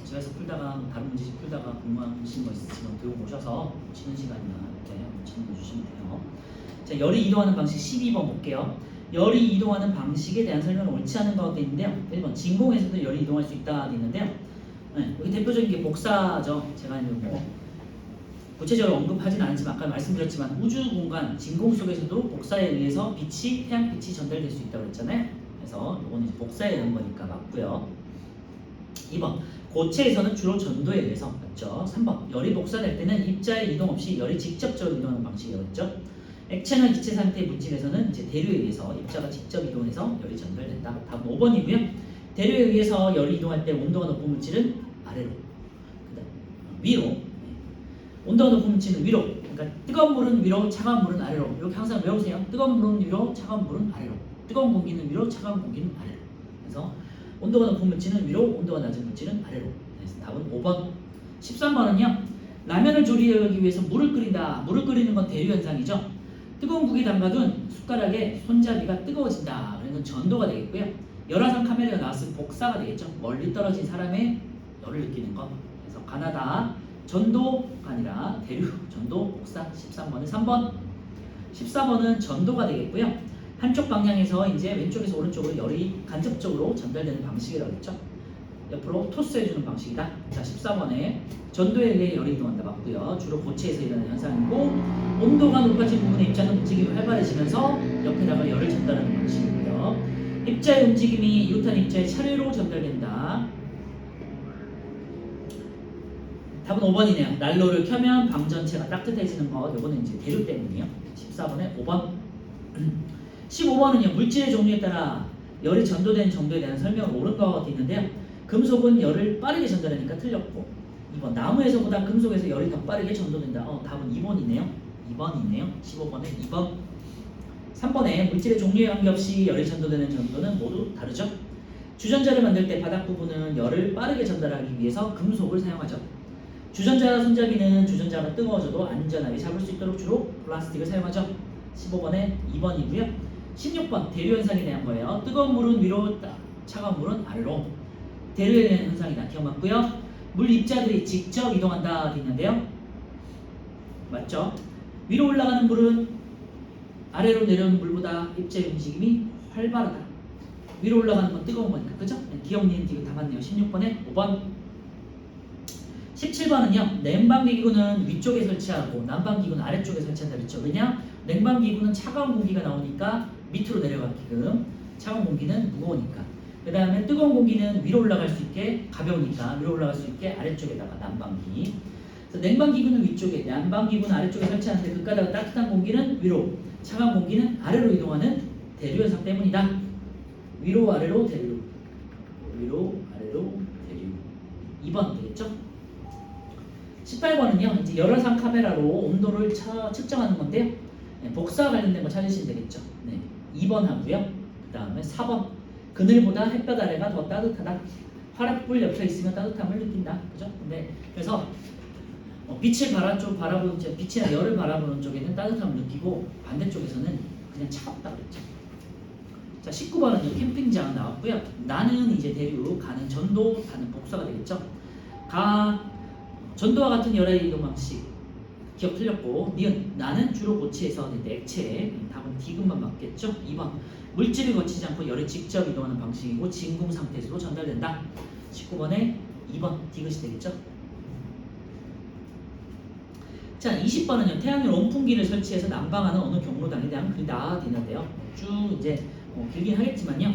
집에서 풀다가 다른 문제집 풀다가 궁금하신 거 있으시면 들고 오셔서 쉬는 시간이나 이렇게 질문해 주시면 돼요. 자, 열이 이동하는 방식 12번 볼게요. 열이 이동하는 방식에 대한 설명은 옳지 않은 가운데 있는데요. 1번 진공에서도 열이 이동할 수 있다 돼 있는데요. 네, 여기 대표적인 게 복사죠. 제가 이제 뭐 구체적으로 언급하지는 않지만 아까 말씀드렸지만 우주 공간 진공 속에서도 복사에 의해서 빛이 태양빛이 전달될 수 있다고 했잖아요. 그래서 이거는 이제 복사에 의한 거니까 맞고요. 2번 고체에서는 주로 전도에 의해서 맞죠. 3번 열이 복사될 때는 입자의 이동 없이 열이 직접적으로 이동하는 방식이었죠. 액체나 기체 상태의 물질에서는 이제 대류에 의해서 입자가 직접 이동해서 열이 전달된다. 다음 5번이고요. 대류에 의해서 열이 이동할 때 온도가 높은 물질은 아래로, 위로. 온도가 높은 물질은 위로. 그러니까 뜨거운 물은 위로, 차가운 물은 아래로. 이렇게 항상 외우세요. 뜨거운 물은 위로, 차가운 물은 아래로. 뜨거운 공기는 위로, 차가운 공기는 아래로. 그래서 온도가 높은 물질은 위로, 온도가 낮은 물질은 아래로. 그래서 답은 5번. 13번은요. 라면을 조리하기 위해서 물을 끓인다. 물을 끓이는 건 대류 현상이죠. 뜨거운 국에 담가둔 숟가락에 손잡이가 뜨거워진다. 그래서 전도가 되겠고요. 열화상 카메라가 나왔을 복사가 되겠죠. 멀리 떨어진 사람의 열을 느끼는 것. 그래서 가나다 전도가 아니라 대류, 전도, 복사. 13번은 3번. 14번은 전도가 되겠고요. 한쪽 방향에서 이제 왼쪽에서 오른쪽으로 열이 간접적으로 전달되는 방식이라고 했죠. 옆으로 토스해주는 방식이다. 자, 14번에 전도에 의해 열이 이동한다 맞고요. 주로 고체에서 일어나는 현상이고 온도가 높아진 부분의 입자는 움직임이 활발해지면서 옆에다가 열을 전달하는 방식이고요. 입자의 움직임이 이웃한 입자의 차례로 전달된다. 답은 5번이네요. 난로를 켜면 방 전체가 따뜻해지는 것. 이거는 이제 대류 때문이에요. 14번에 5번. 15번은요. 물질의 종류에 따라 열이 전도되는 정도에 대한 설명을 옳은 것 있는데요. 금속은 열을 빠르게 전달하니까 틀렸고 2번 나무에서보다 금속에서 열이 더 빠르게 전도된다. 답은 2번이네요. 2번이네요. 15번에 2번. 3번에 물질의 종류에 관계없이 열이 전도되는 정도는 모두 다르죠. 주전자를 만들 때 바닥 부분은 열을 빠르게 전달하기 위해서 금속을 사용하죠. 주전자 손잡이는 주전자가 뜨거워져도 안전하게 잡을 수 있도록 주로 플라스틱을 사용하죠. 15번에 2번이고요. 16번 대류 현상에 대한 거예요. 뜨거운 물은 위로, 차가운 물은 아래로. 대류에 대한 현상이다. 기억 맞고요. 물 입자들이 직접 이동한다 돼 있는데요. 맞죠? 위로 올라가는 물은 아래로 내려오는 물보다 입자의 움직임이 활발하다. 위로 올라가는 건 뜨거운 거니까. 그죠? 네, 기억 니은 다 맞네요. 16번에 5번. 17번은요. 냉방기구는 위쪽에 설치하고 난방기구는 아래쪽에 설치한다 그랬죠. 왜냐? 냉방기구는 차가운 공기가 나오니까 밑으로 내려가게끔, 차가운 공기는 무거우니까. 그 다음에 뜨거운 공기는 위로 올라갈 수 있게, 가벼우니까 위로 올라갈 수 있게 아래쪽에다가 난방기. 그래서 냉방기구는 위쪽에, 난방기구는 아래쪽에 설치하는데 그까다가 따뜻한 공기는 위로, 차가운 공기는 아래로 이동하는 대류 현상 때문이다. 위로 아래로 대류, 위로 아래로 대류. 2번 되겠죠? 18번은요. 이제 열화상 카메라로 온도를 측정하는 건데요. 네, 복사와 관련된 거 찾으시면 되겠죠. 네, 2번 하고요. 그 다음에 4번. 그늘보다 햇볕 아래가 더 따뜻하다. 화락불 옆에 있으면 따뜻함을 느낀다. 그죠? 근데 그래서 빛을 바라보는 빛이나 열을 바라보는 쪽에는 따뜻함을 느끼고 반대쪽에서는 그냥 차갑다 그랬죠. 자, 19번은요. 캠핑장 나왔고요. 나는 이제 대류, 가는 전도, 가는 복사가 되겠죠. 전도와 같은 열의 이동 방식. 기억 틀렸고 니은 나는 주로 고체에서 액체. 답은 D근만 맞겠죠. 2번 물질을 거치지 않고 열이 직접 이동하는 방식이고 진공 상태에서도 전달된다. 19번에 2번 D것이 되겠죠. 자, 20번은요. 태양열 온풍기를 설치해서 난방하는 어느 경로당에 대한 글이다 되는데요. 쭉 이제 길긴 하겠지만요.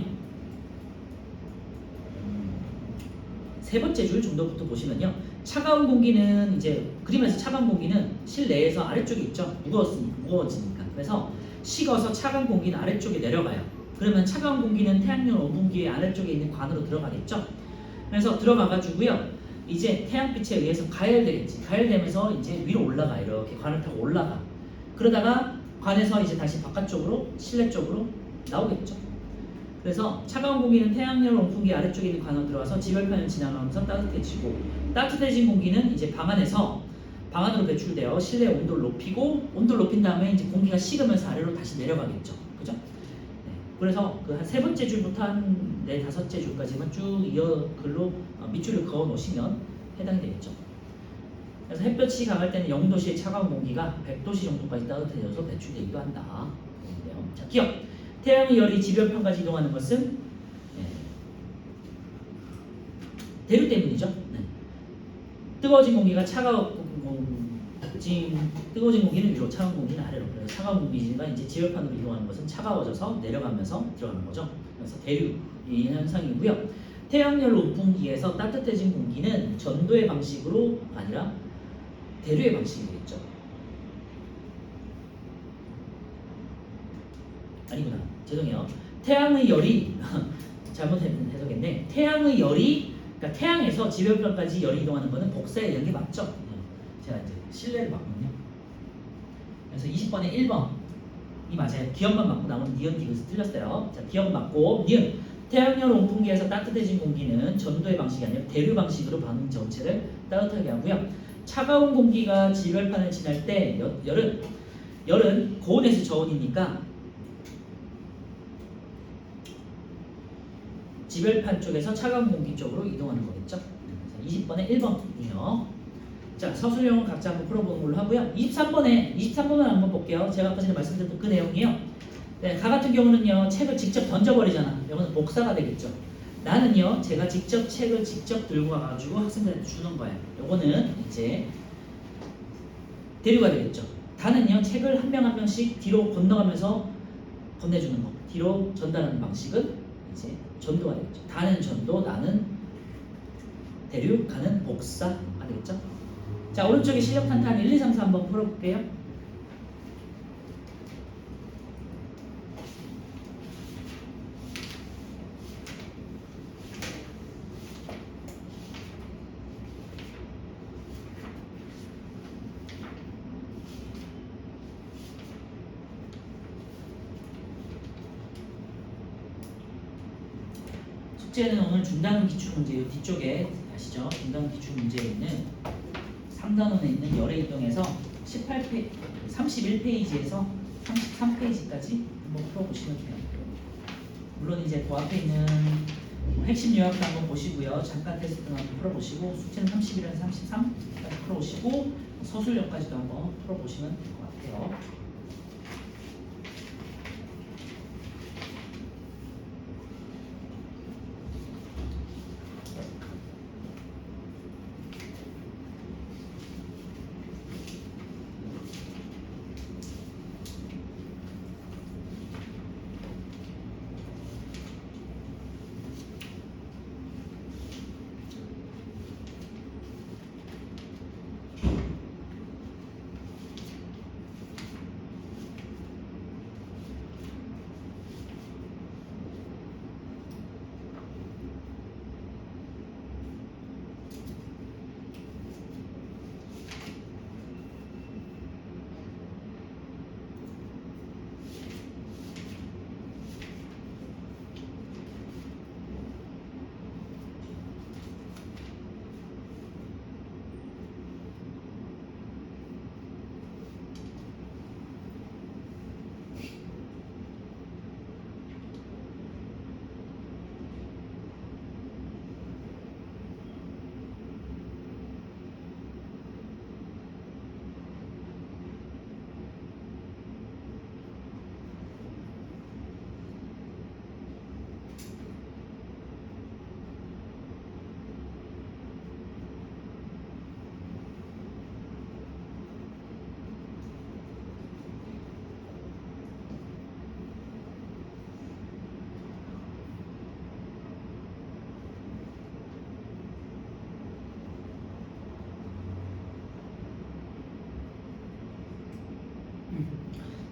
세 번째 줄 정도부터 보시면요. 차가운 공기는 이제 그림에서 차가운 공기는 실내에서 아래쪽에 있죠. 무거워지니까. 그래서 식어서 차가운 공기는 아래쪽에 내려가요. 그러면 차가운 공기는 태양열 온풍기의 아래쪽에 있는 관으로 들어가겠죠. 그래서 들어가가지고요. 이제 태양빛에 의해서 가열되겠지. 가열되면서 이제 위로 올라가. 이렇게 관을 타고 올라가. 그러다가 관에서 이제 다시 바깥쪽으로 실내 쪽으로 나오겠죠. 그래서 차가운 공기는 태양열 온풍기 아래쪽에 있는 관으로 들어와서 지열판을 지나가면서 따뜻해지고 따뜻해진 공기는 이제 방 안으로 배출되어 실내 온도를 높이고 온도를 높인 다음에 이제 공기가 식으면서 아래로 다시 내려가겠죠. 그죠? 네. 그래서 그 한 세 번째 줄부터 한 네 다섯째 줄까지만 쭉 이어 글로 밑줄을 그어 놓으시면 해당이 되겠죠. 그래서 햇볕이 강할 때는 0도씨의 차가운 공기가 100도씨 정도까지 따뜻해져서 배출되기도 한다. 자, 기억. 태양의 열이 지변편까지 이동하는 것은 대류 때문이죠. 네. 뜨거워진 공기가 뜨거워진 공기는 위로, 차가운 공기는 아래로. 그래서 차가운 공기가 이제 지변판으로 이동하는 것은 차가워져서 내려가면서 들어가는 거죠. 그래서 대류 이 현상이고요. 태양열 온풍기에서 따뜻해진 공기는 전도의 방식으로 아니라 대류의 방식이 되겠죠. 아니구나. 죄송해요. 태양의 열이 잘못 해석했네. 태양의 열이 그러니까 태양에서 지변편까지 열이 이동하는 것은 복사에 의한 게 맞죠? 제가 이제 실내를 봤거든요. 그래서 20번에 1번이 맞아요. 기억만 맞고 나머지 니은 디귿이 틀렸어요. 자, 기억 맞고 니은. 태양열 온풍기에서 따뜻해진 공기는 전도의 방식이 아니라 대류 방식으로 방 전체를 따뜻하게 하고요. 차가운 공기가 지변판을 지날 때 열은 고온에서 저온이니까 지변판 쪽에서 차가운 공기 쪽으로 이동하는 거겠죠. 그래서 20번에 1번이요. 자, 서술형은 각자 한번 풀어보는 걸로 하고요. 23번을 한번 볼게요. 제가 아까 전에 말씀드렸던 그 내용이에요. 네, 가 같은 경우는요, 책을 직접 던져버리잖아. 이거는 복사가 되겠죠. 나는요, 제가 직접 책을 직접 들고 와가지고 학생들한테 주는 거예요. 요거는 이제 대류가 되겠죠. 다는요, 책을 한 명 한 명씩 뒤로 건너가면서 건네주는 거. 뒤로 전달하는 방식은 이제 전도가 되겠죠. 다는 전도, 나는 대류, 가는 복사가 되겠죠. 자, 오른쪽에 실력 탄탄 1, 2, 3, 4 한번 풀어볼게요. 숙제는 오늘 중단 기출 문제예요. 뒤쪽에 아시죠? 중단 기출 문제에 있는 3단원에 있는 열의 이동에서 31페이지에서 33페이지까지 한번 풀어보시면 돼요. 물론 이제 그 앞에 있는 핵심 요약도 한번 보시고요. 잠깐 테스트도 한번 풀어보시고 숙제는 31에서 33까지 풀어보시고 서술형까지도 한번 풀어보시면 될 것 같아요.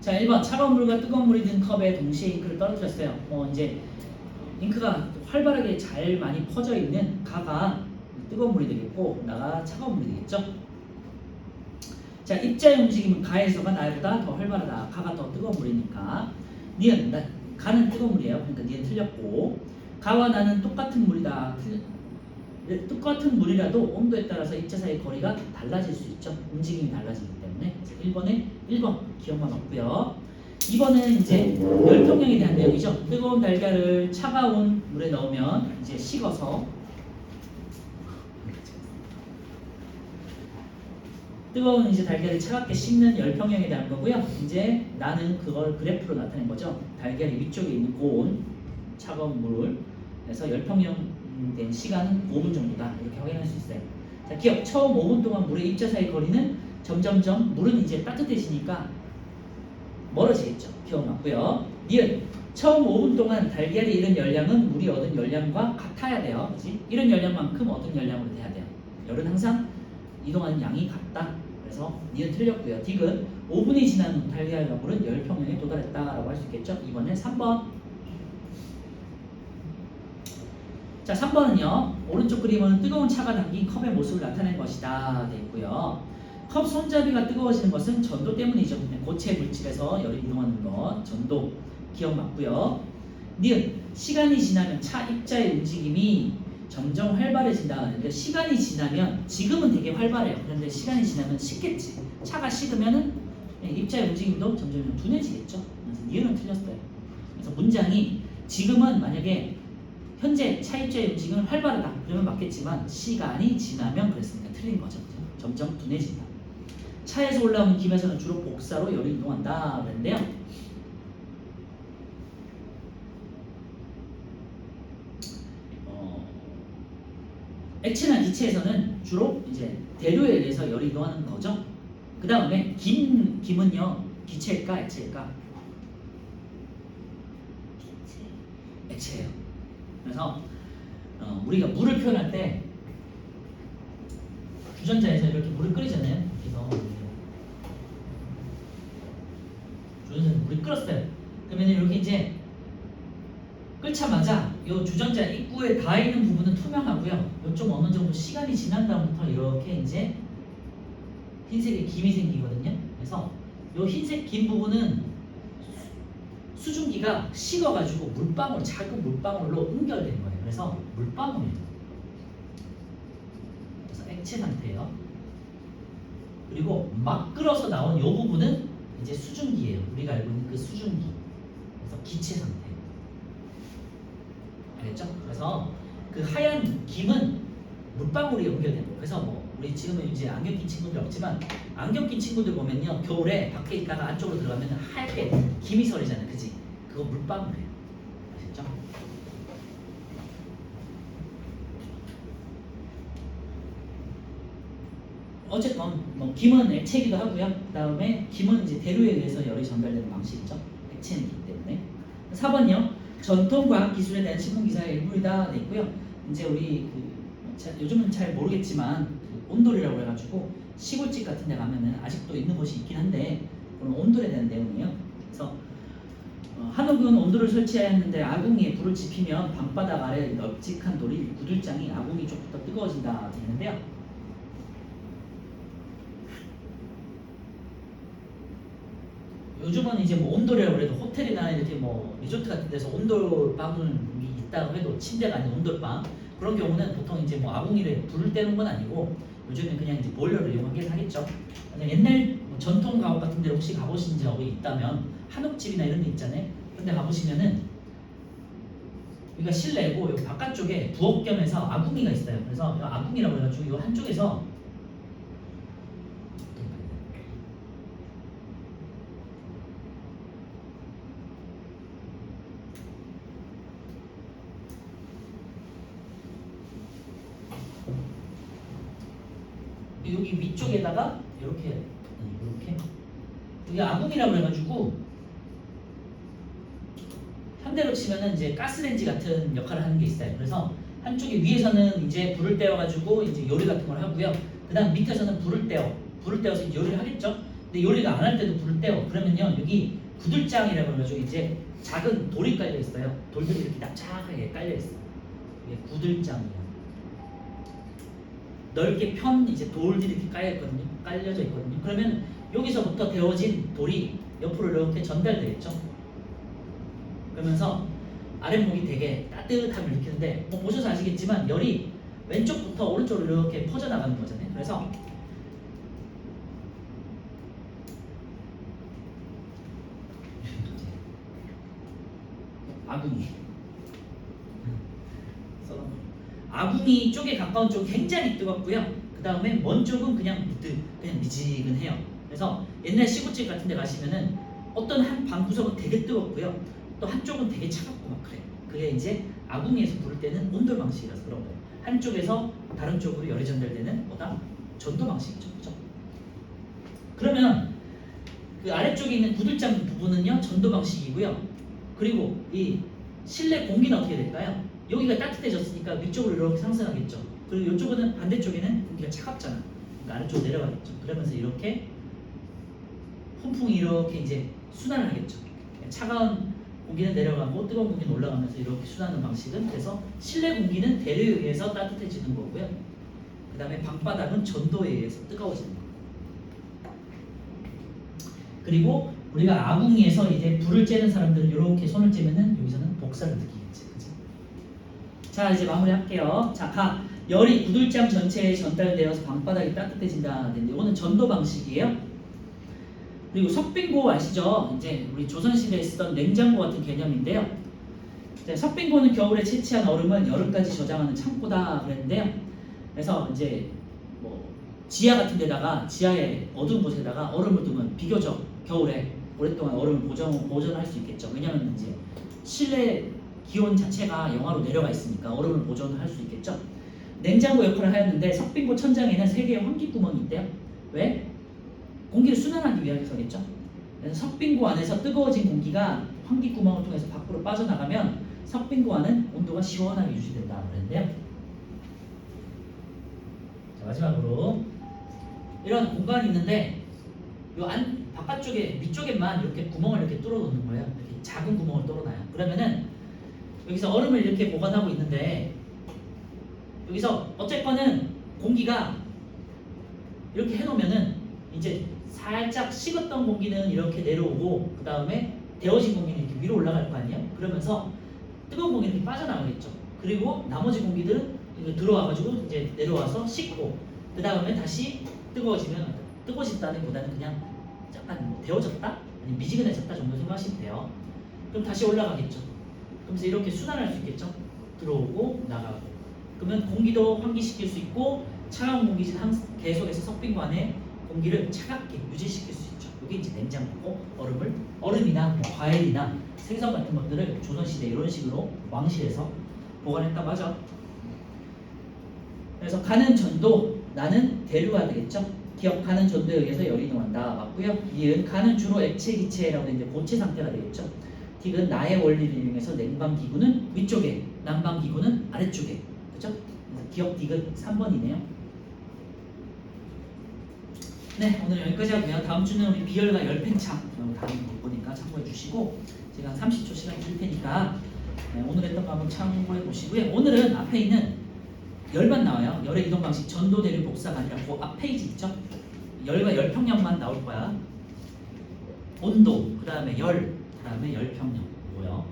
자, 1번 차가운 물과 뜨거운 물이 든 컵에 동시에 잉크를 떨어뜨렸어요. 이제 잉크가 활발하게 잘 많이 퍼져 있는 가가 뜨거운 물이 되겠고 나가 차가운 물이 되겠죠. 자, 입자의 움직임은 가에서가 나보다 더 활발하다. 가가 더 뜨거운 물이니까 니은 가는 뜨거운 물이에요. 그러니까 니은 틀렸고 가와 나는 똑같은 물이다. 똑같은 물이라도 온도에 따라서 입자 사이의 거리가 달라질 수 있죠. 움직임이 달라지기 때문에. 그래서 1번에 1번 기억만 없고요. 2번은 이제 열평형에 대한 내용이죠. 뜨거운 달걀을 차가운 물에 넣으면 이제 식어서 뜨거운 이제 달걀을 차갑게 식는 열평형에 대한 거고요. 이제 나는 그걸 그래프로 나타낸 거죠. 달걀이 위쪽에 있는 고온 차가운 물을 그래서 열평형 된 시간은 5분 정도다 이렇게 확인할 수 있어요. 자, 기억 처음 5분 동안 물의 입자 사이 거리는 점점점 물은 이제 따뜻해지니까 멀어지겠죠. 기억 맞고요. 니은 처음 5분 동안 달걀이 잃은 열량은 물이 얻은 열량과 같아야 돼요. 그렇지? 잃은 열량만큼 얻은 열량으로 돼야 돼요. 열은 항상 이동하는 양이 같다. 그래서 니은 틀렸고요. 딕은 5분이 지난 후 달걀과 물은 열평형에 도달했다라고 할 수 있겠죠. 이번에 3번. 자, 3번은요. 오른쪽 그림은 뜨거운 차가 담긴 컵의 모습을 나타낸 것이다. 되어 있고요. 컵 손잡이가 뜨거워지는 것은 전도 때문이죠. 고체 물질에서 열이 이동하는 것, 전도. 기억 맞고요. 니은 시간이 지나면 차 입자의 움직임이 점점 활발해진다 하는데 시간이 지나면 지금은 되게 활발해요. 그런데 시간이 지나면 식겠지. 차가 식으면은 입자의 움직임도 점점 둔해지겠죠. 그래서 니은은 틀렸어요. 그래서 문장이 지금은 만약에 현재 차 입자의 움직임은 활발하다 그러면 맞겠지만 시간이 지나면 그랬으니까 틀린 거죠. 점점 둔해진다. 차에서 올라오는 김에서는 주로 복사로 열이 이동한다 그랬는데요. 액체나 기체에서는 주로 이제 대류에 의해서 열이 이동하는 거죠. 그 다음에 김은요 기체일까 액체일까? 액체예요. 그래서 우리가 물을 표현할 때 주전자에서 이렇게 물을 끓이잖아요. 그래서 주전자에서 물이 끓었어요. 그러면 이렇게 이제 끓자마자 이 주전자 입구에 닿아 있는 부분은 투명하고요. 좀 어느 정도 시간이 지난 다음부터 이렇게 이제 흰색의 김이 생기거든요. 그래서 이 흰색 김 부분은 수증기가 식어가지고 물방울, 작은 물방울로 응결된 거예요. 그래서 물방울이에요. 그래서 액체 상태예요. 그리고 막 끓어서 나온 이 부분은 이제 수증기예요. 우리가 알고 있는 그 수증기. 그래서 기체 상태. 알겠죠? 그래서 그 하얀 김은 물방울이 연결된 거예요. 그래서 뭐 우리 지금은 이제 안경 낀 친구들 없지만 안경 낀 친구들 보면요 겨울에 밖에 있다가 안쪽으로 들어가면 하얗게 김이 서리잖아요. 그지? 그거 물방울이에요. 아셨죠? 어쨌건 뭐 김은 액체이기도 하고요. 그 다음에 김은 이제 대류에 의해서 열이 전달되는 방식이죠. 액체이기 때문에. 4번요. 전통 과학 기술에 대한 신문 기사의 일부이다 있고요. 이제 우리 요즘은 잘 모르겠지만 그 온돌이라고 해가지고 시골집 같은 데 가면은 아직도 있는 곳이 있긴 한데 그런 온돌에 대한 내용이에요. 그래서 한옥은 온돌을 설치해야 했는데 아궁이에 불을 지피면 방바닥 아래 널찍한 돌이 구들장이 아궁이 쪽부터 뜨거워진다 되어 있는데요. 요즘은 이제 뭐 온돌이라고 해도 호텔이나 이렇게 뭐 리조트 같은 데서 온돌방이 있다고 해도 침대가 아닌 온돌방 그런 경우는 보통 이제 뭐 아궁이를 불을 떼는 건 아니고 요즘은 그냥 이제 보일러를 이용하긴 하겠죠. 옛날 뭐 전통 가옥 같은 데 혹시 가보신 적이 있다면 한옥집이나 이런 데 있잖아요. 근데 가보시면은 여기가 실내고 여기 바깥쪽에 부엌겸해서 아궁이가 있어요. 그래서 이 아궁이라고 해가지고 이 한쪽에서 여기 위쪽에다가 이렇게 여기 아궁이라고 해가지고 현대로 치면은 이제 가스레인지 같은 역할을 하는 게 있어요. 그래서 한쪽에 위에서는 이제 불을 떼어가지고 이제 요리 같은 걸 하고요. 그다음 밑에서는 불을 떼어서 이제 요리를 하겠죠. 근데 요리가 안 할 때도 불을 떼어. 그러면요 여기 구들장이라고 해가지고 이제 작은 돌이 깔려 있어요. 돌들이 이렇게 납작하게 깔려 있어요. 이게 구들장이에요. 넓게 편 이제 돌들이 이렇게 깔려져 있거든요. 그러면 여기서부터 데워진 돌이 옆으로 이렇게 전달되겠죠. 그러면서 아랫목이 되게 따뜻함을 일으키는데 뭐 보셔서 아시겠지만 열이 왼쪽부터 오른쪽으로 이렇게 퍼져나가는 거잖아요. 그래서 아궁이. 아궁이 쪽에 가까운 쪽 굉장히 뜨겁고요. 그 다음에 먼 쪽은 그냥 미지근해요. 그래서 옛날 시골집 같은 데 가시면은 어떤 한 방구석은 되게 뜨겁고요. 또 한쪽은 되게 차갑고 막 그래요. 그게 이제 아궁이에서 부를 때는 온돌 방식이라서 그런 거예요. 한쪽에서 다른 쪽으로 열이 전달되는 뭐다? 전도 방식이죠. 그죠? 그러면 그 아래쪽에 있는 구들장 부분은요 전도 방식이고요. 그리고 이 실내 공기는 어떻게 될까요? 여기가 따뜻해졌으니까 위쪽으로 이렇게 상승하겠죠. 그리고 이쪽은 반대쪽에는 공기가 차갑잖아. 그러니까 아래쪽으로 내려가겠죠. 그러면서 이렇게 훈풍이 이렇게 이제 순환을 하겠죠. 차가운 공기는 내려가고 뜨거운 공기는 올라가면서 이렇게 순환하는 방식은, 그래서 실내 공기는 대류에 의해서 따뜻해지는 거고요. 그 다음에 방바닥은 전도에 의해서 뜨거워지는 거예요. 그리고 우리가 아궁이에서 이제 불을 쬐는 사람들은 이렇게 손을 쬐면은 여기서는 복사를 느끼겠지. 그치? 자, 이제 마무리할게요. 자, 열이 구들장 전체에 전달되어서 방바닥이 따뜻해진다. 이거는 전도 방식이에요. 그리고 석빙고 아시죠? 이제 우리 조선시대에 쓰던 냉장고 같은 개념인데요. 석빙고는 겨울에 채취한 얼음을 여름까지 저장하는 창고다 그랬는데요. 그래서 이제 뭐 지하 같은 데다가, 지하의 어두운 곳에다가 얼음을 두면 비교적 겨울에 오랫동안 얼음을 보존할 수 있겠죠. 왜냐하면 이제 실내 기온 자체가 영하로 내려가 있으니까 얼음을 보존할 수 있겠죠. 냉장고 역할을 하였는데 석빙고 천장에는 3개의 환기구멍이 있대요. 왜? 공기를 순환하기 위해서겠죠. 그래서 석빙고 안에서 뜨거워진 공기가 환기구멍을 통해서 밖으로 빠져나가면 석빙고 안은 온도가 시원하게 유지된다 그랬는데요. 자, 마지막으로 이런 공간이 있는데 요 바깥쪽에 위쪽에만 이렇게 구멍을 이렇게 뚫어 놓는 거예요. 이렇게 작은 구멍을 뚫어놔요. 그러면은 여기서 얼음을 이렇게 보관하고 있는데 여기서 어쨌거는 공기가 이렇게 해놓으면은 이제 살짝 식었던 공기는 이렇게 내려오고 그 다음에 데워진 공기는 이렇게 위로 올라갈 거 아니에요? 그러면서 뜨거운 공기는 이렇게 빠져나가겠죠. 그리고 나머지 공기들은 이렇게 들어와가지고 이제 내려와서 식고 그 다음에 다시 뜨거워진다기보다는 그냥 약간 뭐 데워졌다? 아니 미지근해졌다 정도 생각하시면 돼요. 그럼 다시 올라가겠죠. 그러면서 이렇게 순환할 수 있겠죠. 들어오고 나가고. 그러면 공기도 환기시킬 수 있고 차가운 공기진 계속해서 석빙고 안에 공기를 차갑게 유지시킬 수 있죠. 이게 이제 냉장고고 얼음이나 뭐 과일이나 생선 같은 것들을 조선시대 이런 식으로 왕실에서 보관했다고 하죠. 그래서 가는 전도, 나는 대류가 되겠죠. 기억, 가는 전도에 의해서 열이 이동한다. 맞고요. 이은 가는 주로 액체 기체라고 되는데 고체 상태가 되겠죠. 딕은 나의 원리를 이용해서 냉방기구는 위쪽에, 난방기구는 아래쪽에. 그렇죠? 기억 딕은 3번이네요. 네, 오늘 여기까지 하고요. 다음 주는 우리 비열과 열팽창 다음 거 보니까 참고해 주시고 제가 한 30초 시간 줄 테니까 오늘 했던 거 한번 참고해 보시고요. 오늘은 앞에 있는 열만 나와요. 열의 이동 방식, 전도, 대류, 복사가 아니라 그 앞 페이지 있죠? 열과 열평형만 나올 거야. 온도, 그 다음에 열, 그 다음에 열평형 뭐요?